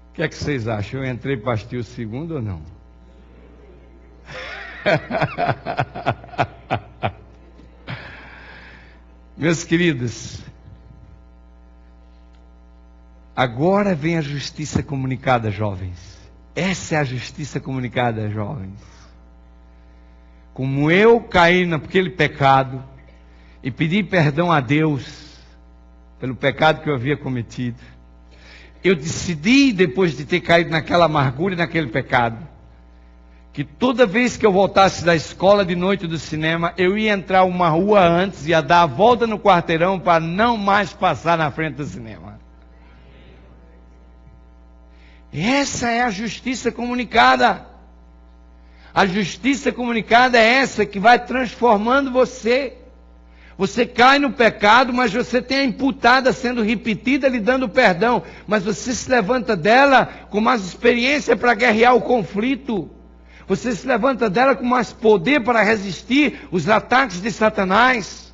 O que é que vocês acham? Eu entrei para assistir o segundo ou não? Meus queridos, agora vem a justiça comunicada, jovens. Essa é a justiça comunicada, jovens. Como eu caí naquele pecado e pedi perdão a Deus pelo pecado que eu havia cometido, eu decidi, depois de ter caído naquela amargura e naquele pecado, que toda vez que eu voltasse da escola de noite do cinema, eu ia entrar uma rua antes, ia dar a volta no quarteirão para não mais passar na frente do cinema. Essa é a justiça comunicada. A justiça comunicada é essa que vai transformando você. Você cai no pecado, mas você tem a imputada sendo repetida, lhe dando perdão. Mas você se levanta dela com mais experiência para guerrear o conflito. Você se levanta dela com mais poder para resistir os ataques de Satanás.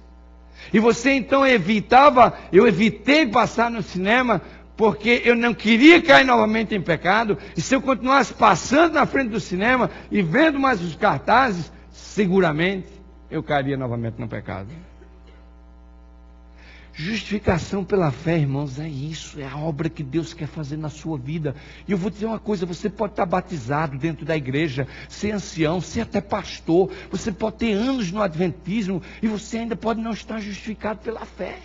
E você então eu evitei passar no cinema, porque eu não queria cair novamente em pecado. E se eu continuasse passando na frente do cinema e vendo mais os cartazes, seguramente eu cairia novamente no pecado. Justificação pela fé, irmãos, é isso, é a obra que Deus quer fazer na sua vida. E eu vou dizer uma coisa, você pode estar batizado dentro da igreja, ser ancião, ser até pastor, você pode ter anos no adventismo, e você ainda pode não estar justificado pela fé.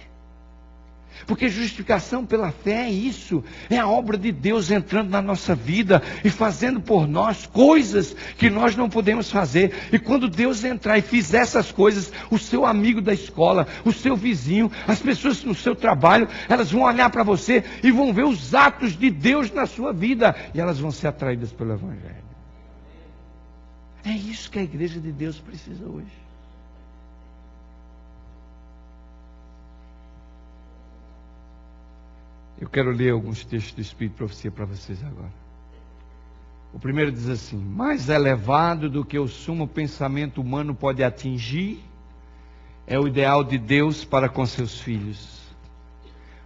Porque justificação pela fé é isso, é a obra de Deus entrando na nossa vida e fazendo por nós coisas que nós não podemos fazer. E quando Deus entrar e fizer essas coisas, o seu amigo da escola, o seu vizinho, as pessoas no seu trabalho, elas vão olhar para você e vão ver os atos de Deus na sua vida, e elas vão ser atraídas pelo Evangelho. É isso que a igreja de Deus precisa hoje. Eu quero ler alguns textos do Espírito de Profecia para vocês agora. O primeiro diz assim: mais elevado do que o sumo pensamento humano pode atingir, é o ideal de Deus para com seus filhos.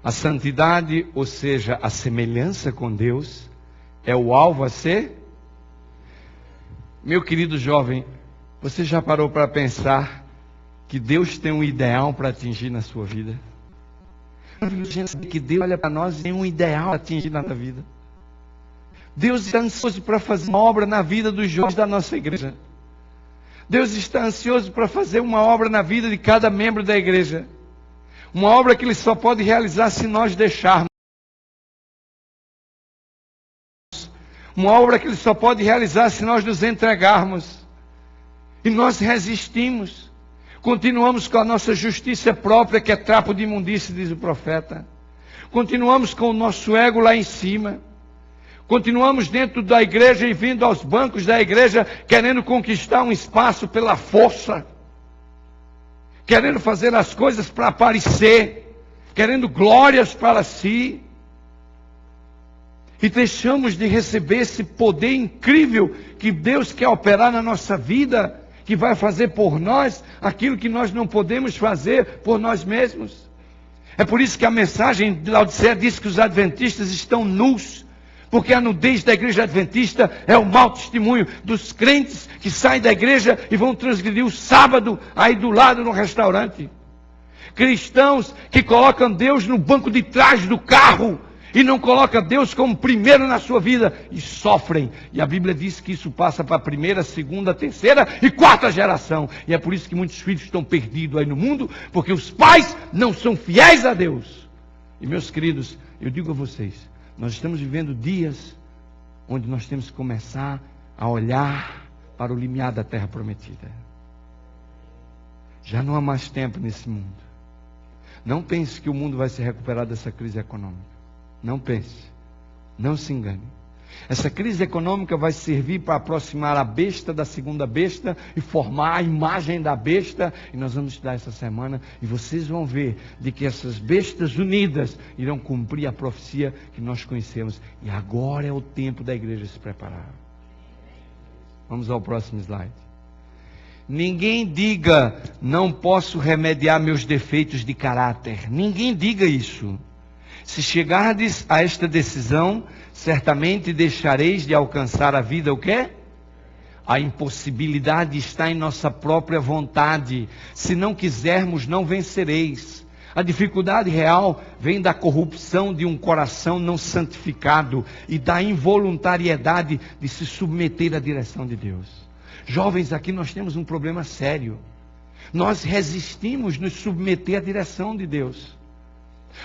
A santidade, ou seja, a semelhança com Deus, é o alvo a ser. Meu querido jovem, você já parou para pensar que Deus tem um ideal para atingir na sua vida? Que Deus olha para nós e tem um ideal a atingir na nossa vida. Deus está ansioso para fazer uma obra na vida dos jovens da nossa igreja. Deus está ansioso para fazer uma obra na vida de cada membro da igreja. Uma obra que Ele só pode realizar se nós deixarmos. Uma obra que Ele só pode realizar se nós nos entregarmos. E nós resistimos. Continuamos com a nossa justiça própria, que é trapo de imundície, diz o profeta. Continuamos com o nosso ego lá em cima. Continuamos dentro da igreja e vindo aos bancos da igreja, querendo conquistar um espaço pela força. Querendo fazer as coisas para aparecer. Querendo glórias para si. E deixamos de receber esse poder incrível que Deus quer operar na nossa vida, que vai fazer por nós aquilo que nós não podemos fazer por nós mesmos. É por isso que a mensagem de Laodiceia diz que os adventistas estão nus, porque a nudez da igreja adventista é o mau testemunho dos crentes que saem da igreja e vão transgredir o sábado aí do lado no restaurante. Cristãos que colocam Deus no banco de trás do carro e não colocam Deus como primeiro na sua vida, e sofrem. E a Bíblia diz que isso passa para a primeira, segunda, terceira e quarta geração. E é por isso que muitos filhos estão perdidos aí no mundo, porque os pais não são fiéis a Deus. E meus queridos, eu digo a vocês, nós estamos vivendo dias onde nós temos que começar a olhar para o limiar da terra prometida. Já não há mais tempo nesse mundo. Não pense que o mundo vai se recuperar dessa crise econômica. Não pense, não se engane. Essa crise econômica vai servir para aproximar a besta da segunda besta e formar a imagem da besta. E nós vamos estudar essa semana e vocês vão ver de que essas bestas unidas irão cumprir a profecia que nós conhecemos. E agora é o tempo da igreja se preparar. Vamos ao próximo slide. Ninguém diga, não posso remediar meus defeitos de caráter. Ninguém diga isso. Se chegardes a esta decisão, certamente deixareis de alcançar a vida o quê? A impossibilidade está em nossa própria vontade. Se não quisermos, não vencereis. A dificuldade real vem da corrupção de um coração não santificado e da involuntariedade de se submeter à direção de Deus. Jovens, aqui nós temos um problema sério. Nós resistimos nos submeter à direção de Deus.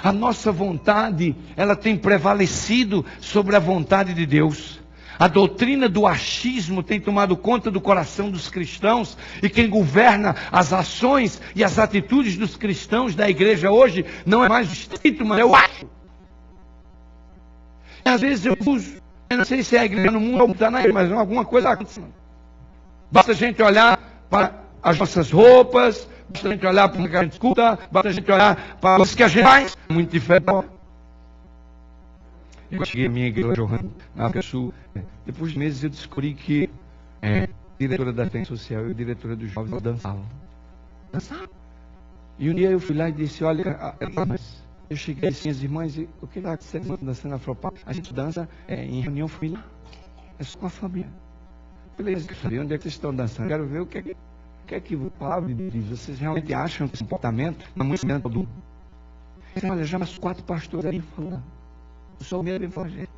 A nossa vontade, ela tem prevalecido sobre a vontade de Deus. A doutrina do achismo tem tomado conta do coração dos cristãos, e quem governa as ações e as atitudes dos cristãos da igreja hoje não é mais o espírito, mas é o acho. E às vezes eu uso, eu não sei se é a igreja no mundo ou está na igreja, mas alguma coisa acontece. Basta a gente olhar para as nossas roupas, basta a gente olhar para o que a gente escuta, basta a gente olhar para o que a gente faz. Muito diferente. Eu cheguei à minha igreja na África do Sul. Depois de meses eu descobri que a diretora da assistência social e a diretora dos jovens dançavam. E um dia eu fui lá e disse, olha, eu cheguei assim, as irmãs, e o que está acontecendo dançando afropá? A gente dança em reunião familiar. É só com a família. Beleza, quero saber onde é que vocês estão dançando. Quero ver o que é que a palavra diz. Vocês realmente acham que esse comportamento é muito semelhante ao do... Olha, já umas 4 pastores aí falando. Eu sou o mesmo evangelho.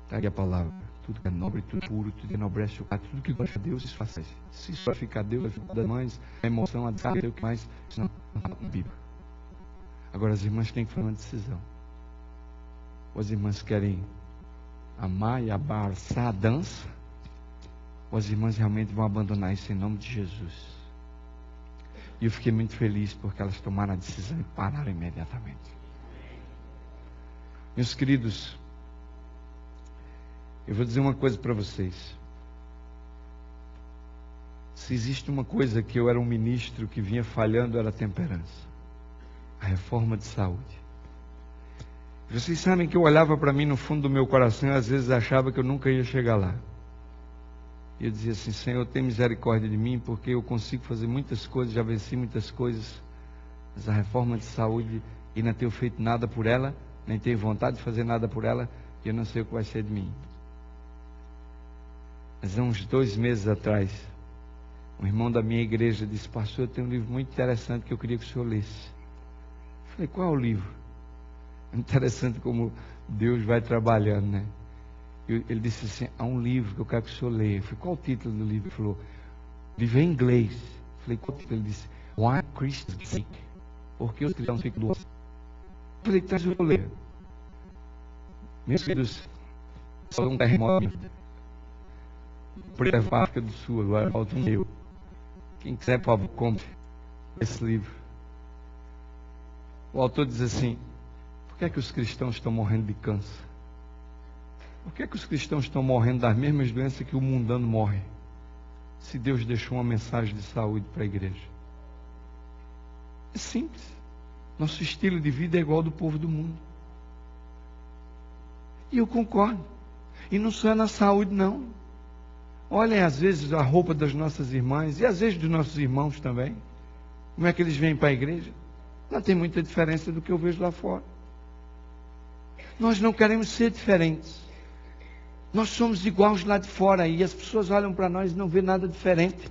Está aqui a palavra. Tudo que é nobre, tudo puro, tudo que enobrece o tudo que gosta de Deus, isso faz. Se isso vai ficar Deus, vai ficar das mães, a emoção, a descarga, o que mais, isso não está na Bíblia. Agora as irmãs têm que fazer uma decisão. Ou as irmãs querem amar e abraçar a dança, ou as irmãs realmente vão abandonar isso em nome de Jesus. E eu fiquei muito feliz porque elas tomaram a decisão e pararam imediatamente. Meus queridos, eu vou dizer uma coisa para vocês. Se existe uma coisa que eu era um ministro que vinha falhando, era a temperança. A reforma de saúde. Vocês sabem que eu olhava para mim no fundo do meu coração e às vezes achava que eu nunca ia chegar lá. E eu dizia assim, Senhor, tem misericórdia de mim, porque eu consigo fazer muitas coisas, já venci muitas coisas, mas a reforma de saúde, e não tenho feito nada por ela, nem tenho vontade de fazer nada por ela, e eu não sei o que vai ser de mim. Mas há uns 2 meses atrás, um irmão da minha igreja disse, pastor, eu tenho um livro muito interessante que eu queria que o senhor lesse. Eu falei, qual é o livro? É interessante como Deus vai trabalhando, né? Ele disse assim, há um livro que eu quero que o senhor leia. Eu falei, qual o título do livro? Ele falou, o livro é em inglês. Eu falei, qual o título? Ele disse, Why Christians Get Sick? Por que os cristãos ficam doentes? Eu falei, traz eu ler. Meus filhos, só um terremoto. Por exemplo, a África do Sul, agora falta um eu. Quem quiser, por favor, compre esse livro. O autor diz assim, por que é que os cristãos estão morrendo de câncer? Por que é que os cristãos estão morrendo das mesmas doenças que o mundano morre? Se Deus deixou uma mensagem de saúde para a igreja. É simples. Nosso estilo de vida é igual ao do povo do mundo. E eu concordo. E não só é na saúde, não. Olhem, às vezes, a roupa das nossas irmãs, e às vezes dos nossos irmãos também. Como é que eles vêm para a igreja? Não tem muita diferença do que eu vejo lá fora. Nós não queremos ser diferentes. Nós somos iguais lá de fora e as pessoas olham para nós e não vê nada diferente.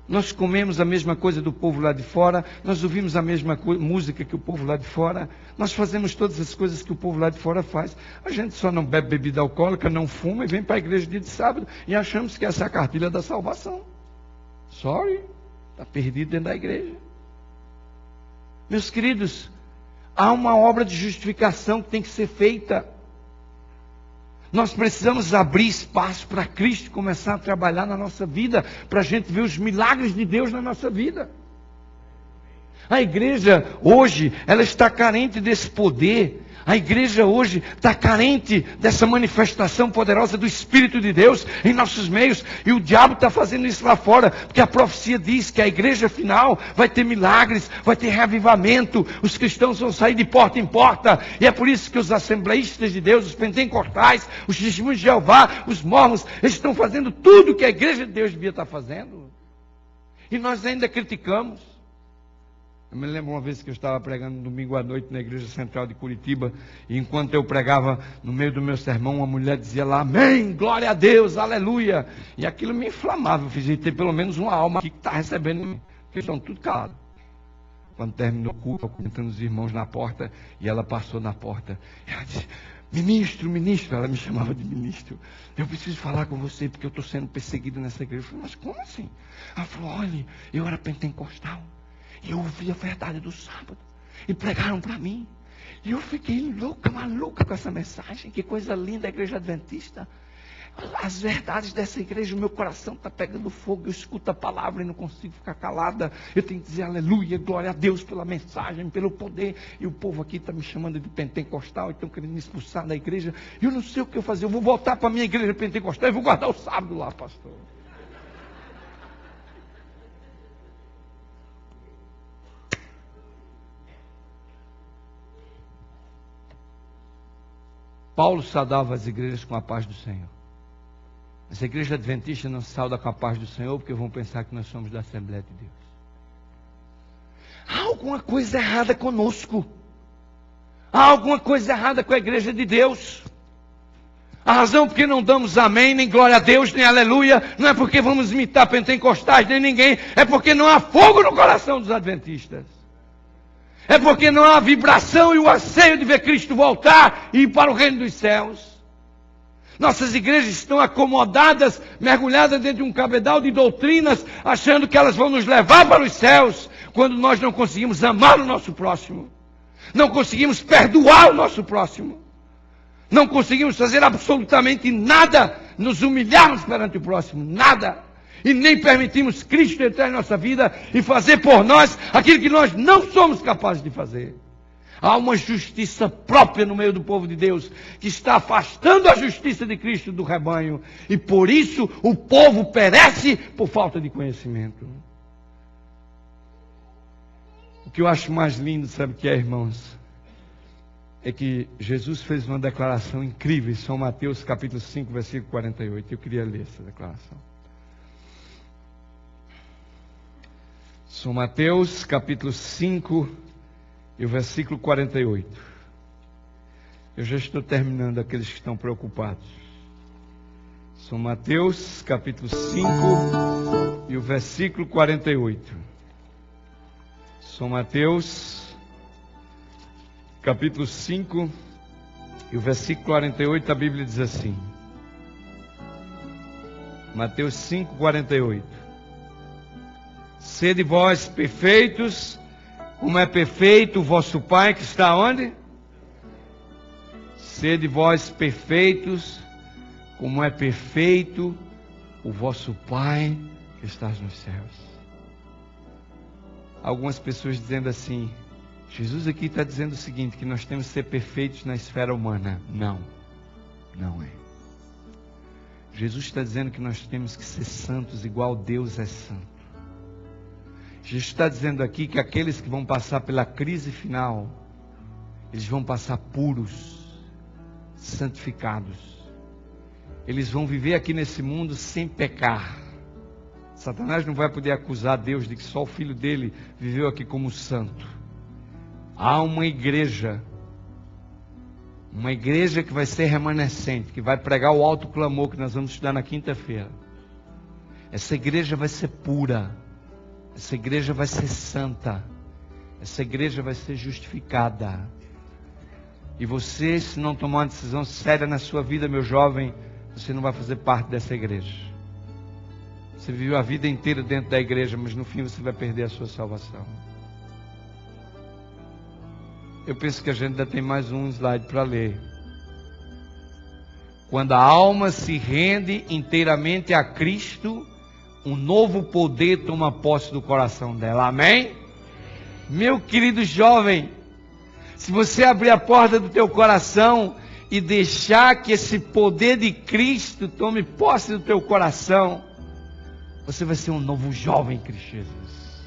Nós comemos a mesma coisa do povo lá de fora, nós ouvimos a mesma música que o povo lá de fora, nós fazemos todas as coisas que o povo lá de fora faz. A gente só não bebe bebida alcoólica, não fuma e vem para a igreja dia de sábado e achamos que essa é a cartilha da salvação. Sorry, está perdido dentro da igreja. Meus queridos, há uma obra de justificação que tem que ser feita. Nós precisamos abrir espaço para Cristo começar a trabalhar na nossa vida, para a gente ver os milagres de Deus na nossa vida. A igreja hoje, ela está carente desse poder. A igreja hoje está carente dessa manifestação poderosa do Espírito de Deus em nossos meios. E o diabo está fazendo isso lá fora, porque a profecia diz que a igreja final vai ter milagres, vai ter reavivamento. Os cristãos vão sair de porta em porta. E é por isso que os assembleístas de Deus, os pentecostais, os testemunhos de Jeová, os mormons, eles estão fazendo tudo que a igreja de Deus devia estar fazendo. E nós ainda criticamos. Eu me lembro uma vez que eu estava pregando domingo à noite na igreja central de Curitiba, e enquanto eu pregava, no meio do meu sermão, uma mulher dizia lá, amém, glória a Deus, aleluia. E aquilo me inflamava, eu fiz, ter pelo menos uma alma aqui que está recebendo, porque estão tudo calados. Quando terminou o culto, entrando os irmãos na porta, e ela passou na porta, e ela disse, ministro, ela me chamava de ministro, eu preciso falar com você, porque eu estou sendo perseguido nessa igreja. Eu falei, mas como assim? Ela falou, olha, eu era pentecostal, e eu ouvi a verdade do sábado, e pregaram para mim, E eu fiquei louca, maluca com essa mensagem. Que coisa linda a igreja adventista. As verdades dessa igreja, o meu coração está pegando fogo. Eu escuto a palavra e não consigo ficar calada. Eu tenho que dizer aleluia, glória a Deus pela mensagem, pelo poder. E o povo aqui está me chamando de pentecostal e estão querendo me expulsar da igreja. Eu não sei o que eu fazer. Eu vou voltar para a minha igreja pentecostal e vou guardar o sábado lá, pastor. Paulo saudava as igrejas com a paz do Senhor. Essa igreja adventista não se sauda com a paz do Senhor porque vão pensar que nós somos da Assembleia de Deus. Há alguma coisa errada conosco. Há alguma coisa errada com a igreja de Deus. A razão porque não damos amém, nem glória a Deus, nem aleluia, não é porque vamos imitar pentecostais, nem ninguém. É porque não há fogo no coração dos adventistas. É porque não há vibração e o anseio de ver Cristo voltar e ir para o reino dos céus. Nossas igrejas estão acomodadas, mergulhadas dentro de um cabedal de doutrinas, achando que elas vão nos levar para os céus, quando nós não conseguimos amar o nosso próximo, não conseguimos perdoar o nosso próximo, não conseguimos fazer absolutamente nada, nos humilharmos perante o próximo, nada, e nem permitimos Cristo entrar em nossa vida e fazer por nós aquilo que nós não somos capazes de fazer. Há uma justiça própria no meio do povo de Deus, que está afastando a justiça de Cristo do rebanho. E por isso o povo perece por falta de conhecimento. O que eu acho mais lindo, sabe o que é, irmãos? É que Jesus fez uma declaração incrível em São Mateus capítulo 5, versículo 48. Eu queria ler essa declaração. São Mateus capítulo 5, e o versículo 48. Eu já estou terminando, aqueles que estão preocupados. São Mateus, capítulo 5, e o versículo 48. São Mateus, capítulo 5, e o versículo 48, a Bíblia diz assim. Mateus 5, 48. Sede vós perfeitos, como é perfeito o vosso Pai que está onde? Sede vós perfeitos, como é perfeito o vosso Pai que está nos céus. Algumas pessoas dizendo assim, Jesus aqui está dizendo o seguinte, que nós temos que ser perfeitos na esfera humana. Não, não é. Jesus está dizendo que nós temos que ser santos igual Deus é santo. Jesus está dizendo aqui que aqueles que vão passar pela crise final, eles vão passar puros, santificados. Eles vão viver aqui nesse mundo sem pecar. Satanás não vai poder acusar Deus de que só o filho dele viveu aqui como santo. Há uma igreja que vai ser remanescente, que vai pregar o alto clamor que nós vamos estudar na quinta-feira. Essa igreja vai ser pura. Essa igreja vai ser santa. Essa igreja vai ser justificada. E você, se não tomar uma decisão séria na sua vida, meu jovem, você não vai fazer parte dessa igreja. Você viveu a vida inteira dentro da igreja, mas no fim você vai perder a sua salvação. Eu penso que a gente ainda tem mais um slide para ler. Quando a alma se rende inteiramente a Cristo, um novo poder toma posse do coração dela. Amém? Meu querido jovem, se você abrir a porta do teu coração e deixar que esse poder de Cristo tome posse do teu coração, você vai ser um novo jovem em Cristo Jesus.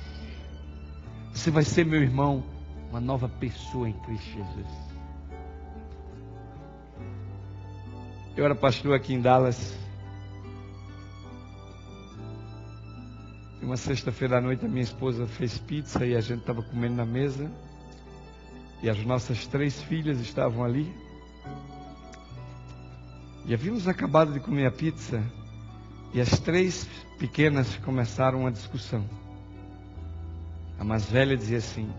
Você vai ser, meu irmão, uma nova pessoa em Cristo Jesus. Eu era pastor aqui em Dallas. Uma sexta-feira à noite a minha esposa fez pizza e a gente estava comendo na mesa. E as nossas 3 filhas estavam ali. E havíamos acabado de comer a pizza. E as 3 pequenas começaram uma discussão. A mais velha dizia assim: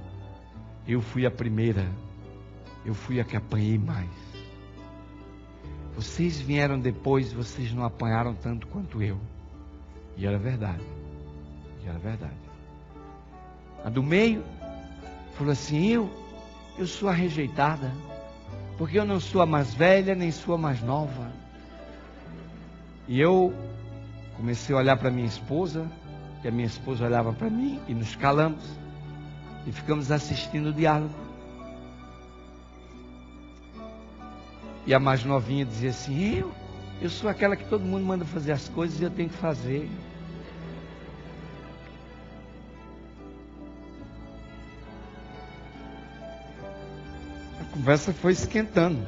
eu fui a primeira. Eu fui a que apanhei mais. Vocês vieram depois, vocês não apanharam tanto quanto eu. E era verdade. E era verdade. A do meio falou assim: eu eu sou a rejeitada, porque eu não sou a mais velha, nem sou a mais nova. E eu comecei a olhar para minha esposa, e a minha esposa olhava para mim, e nos calamos, e ficamos assistindo o diálogo. E a mais novinha dizia assim, eu sou aquela que todo mundo manda fazer as coisas e eu tenho que fazer. A conversa foi esquentando.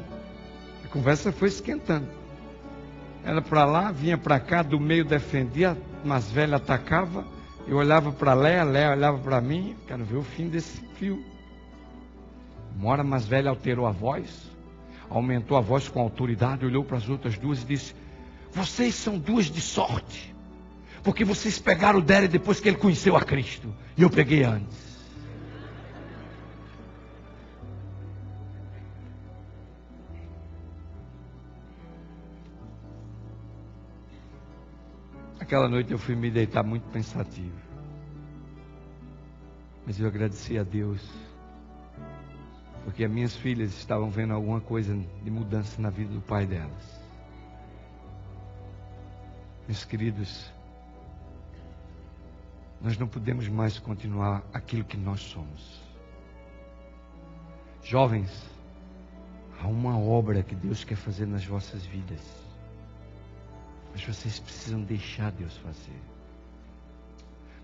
Ela para lá, vinha para cá, do meio defendia, a mais velha atacava. Eu olhava para Léa, Léa olhava para mim. Quero ver o fim desse fio. Uma hora a mais velha alterou a voz, aumentou a voz com autoridade, olhou para as outras duas e disse, vocês são duas de sorte, porque vocês pegaram o Derek depois que ele conheceu a Cristo, e eu peguei antes. Aquela noite eu fui me deitar muito pensativo. Mas eu agradeci a Deus, porque as minhas filhas estavam vendo alguma coisa de mudança na vida do pai delas. Meus queridos, nós não podemos mais continuar aquilo que nós somos. Jovens, há uma obra que Deus quer fazer nas vossas vidas. Mas vocês precisam deixar Deus fazer.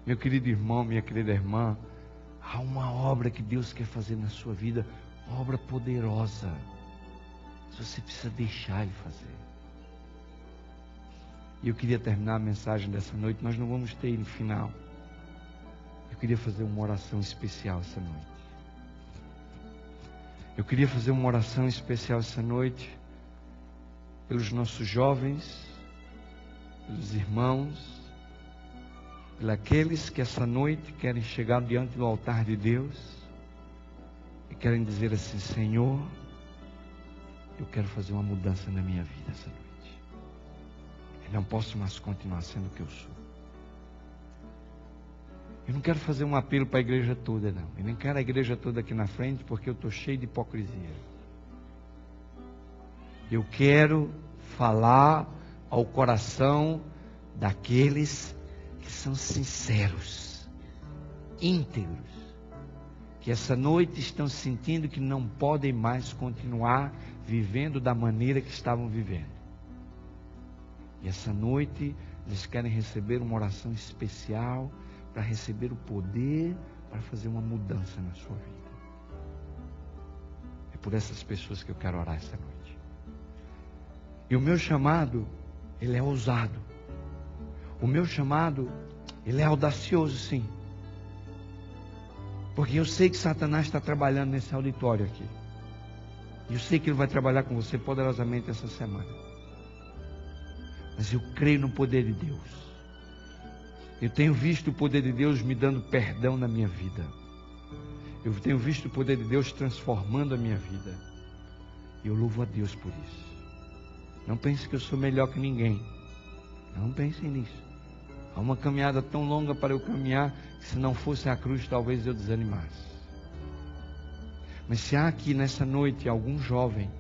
Meu querido irmão, minha querida irmã, há uma obra que Deus quer fazer na sua vida, uma obra poderosa. Mas você precisa deixar Ele fazer. E eu queria terminar a mensagem dessa noite. Nós não vamos ter no final. Eu queria fazer uma oração especial essa noite. Eu queria fazer uma oração especial essa noite pelos nossos jovens, pelos irmãos, pelos aqueles que essa noite querem chegar diante do altar de Deus e querem dizer assim, Senhor, eu quero fazer uma mudança na minha vida essa noite. Eu não posso mais continuar sendo o que eu sou. Eu não quero fazer um apelo para a igreja toda, não. Eu nem quero a igreja toda aqui na frente, porque eu estou cheio de hipocrisia. Eu quero falar ao coração daqueles que são sinceros, íntegros, que essa noite estão sentindo que não podem mais continuar vivendo da maneira que estavam vivendo. E essa noite eles querem receber uma oração especial para receber o poder para fazer uma mudança na sua vida. É por essas pessoas que eu quero orar essa noite. E o meu chamado, ele é ousado. O meu chamado, ele é audacioso, sim. Porque eu sei que Satanás está trabalhando nesse auditório aqui. E eu sei que ele vai trabalhar com você poderosamente essa semana. Mas eu creio no poder de Deus. Eu tenho visto o poder de Deus me dando perdão na minha vida. Eu tenho visto o poder de Deus transformando a minha vida. E eu louvo a Deus por isso. Não pense que eu sou melhor que ninguém. Não pensem nisso. Há uma caminhada tão longa para eu caminhar, que se não fosse a cruz, talvez eu desanimasse. Mas se há aqui nessa noite algum jovem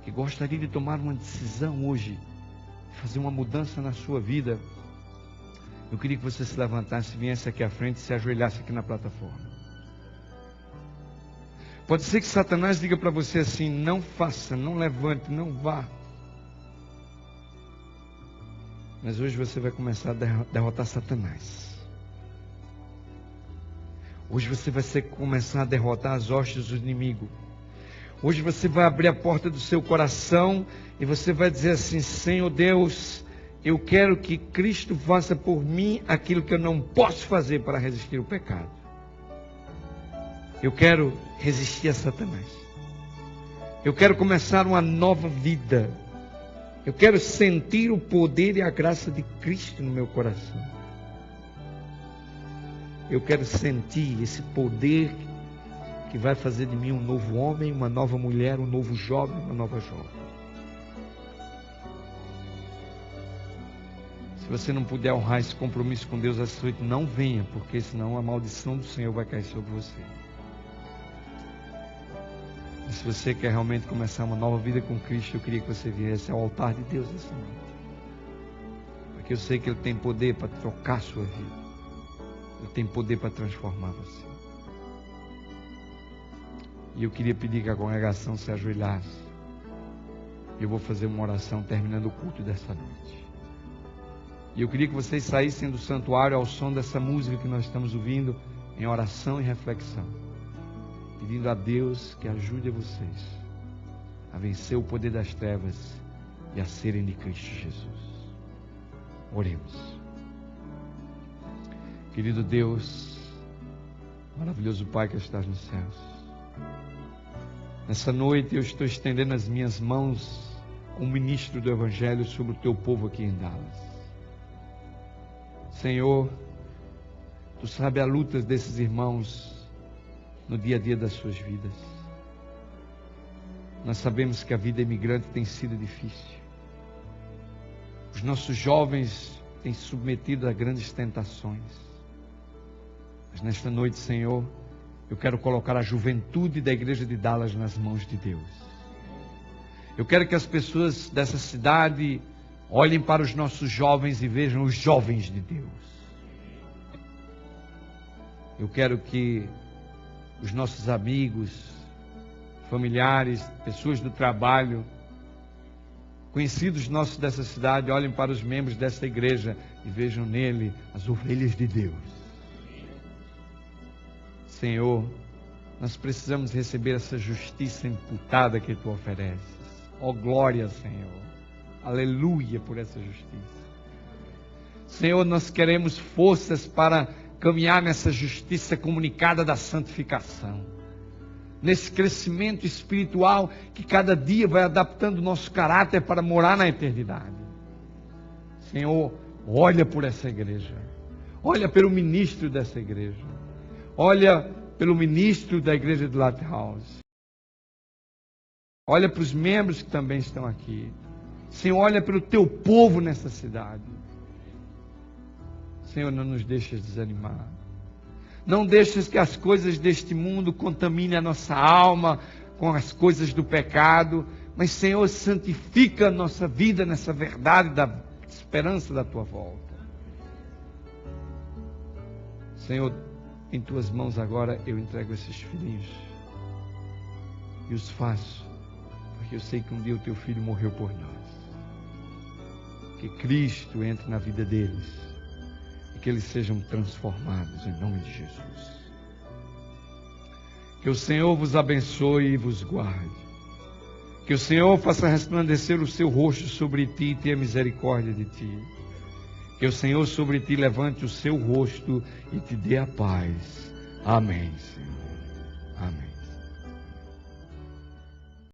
que gostaria de tomar uma decisão hoje, fazer uma mudança na sua vida, eu queria que você se levantasse, viesse aqui à frente e se ajoelhasse aqui na plataforma. Pode ser que Satanás diga para você assim, não faça, não levante, não vá. Mas hoje você vai começar a derrotar Satanás. Hoje você vai começar a derrotar as hostes do inimigo. Hoje você vai abrir a porta do seu coração e você vai dizer assim, Senhor Deus, eu quero que Cristo faça por mim aquilo que eu não posso fazer para resistir ao pecado. Eu quero resistir a Satanás. Eu quero começar uma nova vida. Eu quero sentir o poder e a graça de Cristo no meu coração. Eu quero sentir esse poder que vai fazer de mim um novo homem, uma nova mulher, um novo jovem, uma nova jovem. Se você não puder honrar esse compromisso com Deus essa noite, não venha, porque senão a maldição do Senhor vai cair sobre você. E se você quer realmente começar uma nova vida com Cristo, eu queria que você viesse ao altar de Deus essa noite. Porque eu sei que Ele tem poder para trocar a sua vida. Ele tem poder para transformar você. E eu queria pedir que a congregação se ajoelhasse. Eu vou fazer uma oração terminando o culto dessa noite. E eu queria que vocês saíssem do santuário ao som dessa música que nós estamos ouvindo, em oração e reflexão, pedindo a Deus que ajude a vocês a vencer o poder das trevas e a serem de Cristo Jesus. Oremos. Querido Deus, maravilhoso Pai que estás nos céus, nessa noite eu estou estendendo as minhas mãos como ministro do Evangelho sobre o teu povo aqui em Dallas. Senhor, Tu sabes a luta desses irmãos no dia a dia das suas vidas. Nós sabemos que a vida imigrante tem sido difícil. Os nossos jovens têm se submetido a grandes tentações. Mas nesta noite, Senhor, eu quero colocar a juventude da igreja de Dallas nas mãos de Deus. Eu quero que as pessoas dessa cidade olhem para os nossos jovens e vejam os jovens de Deus. Eu quero que os nossos amigos, familiares, pessoas do trabalho, conhecidos nossos dessa cidade, olhem para os membros dessa igreja e vejam nele as ovelhas de Deus. Senhor, nós precisamos receber essa justiça imputada que Tu ofereces. Ó glória, Senhor. Aleluia por essa justiça. Senhor, nós queremos forças para caminhar nessa justiça comunicada da santificação. Nesse crescimento espiritual que cada dia vai adaptando o nosso caráter para morar na eternidade. Senhor, olha por essa igreja. Olha pelo ministro dessa igreja. Olha pelo ministro da igreja de Lighthouse. Olha para os membros que também estão aqui. Senhor, olha pelo Teu povo nessa cidade. Senhor, não nos deixes desanimar. Não deixes que as coisas deste mundo contaminem a nossa alma com as coisas do pecado. Mas, Senhor, santifica a nossa vida nessa verdade da esperança da Tua volta. Senhor, em Tuas mãos agora eu entrego esses filhinhos. E os faço, porque eu sei que um dia o Teu Filho morreu por nós. Que Cristo entre na vida deles. E que eles sejam transformados em nome de Jesus. Que o Senhor vos abençoe e vos guarde. Que o Senhor faça resplandecer o seu rosto sobre ti e tenha misericórdia de ti. Que o Senhor sobre ti levante o seu rosto e te dê a paz. Amém, Senhor.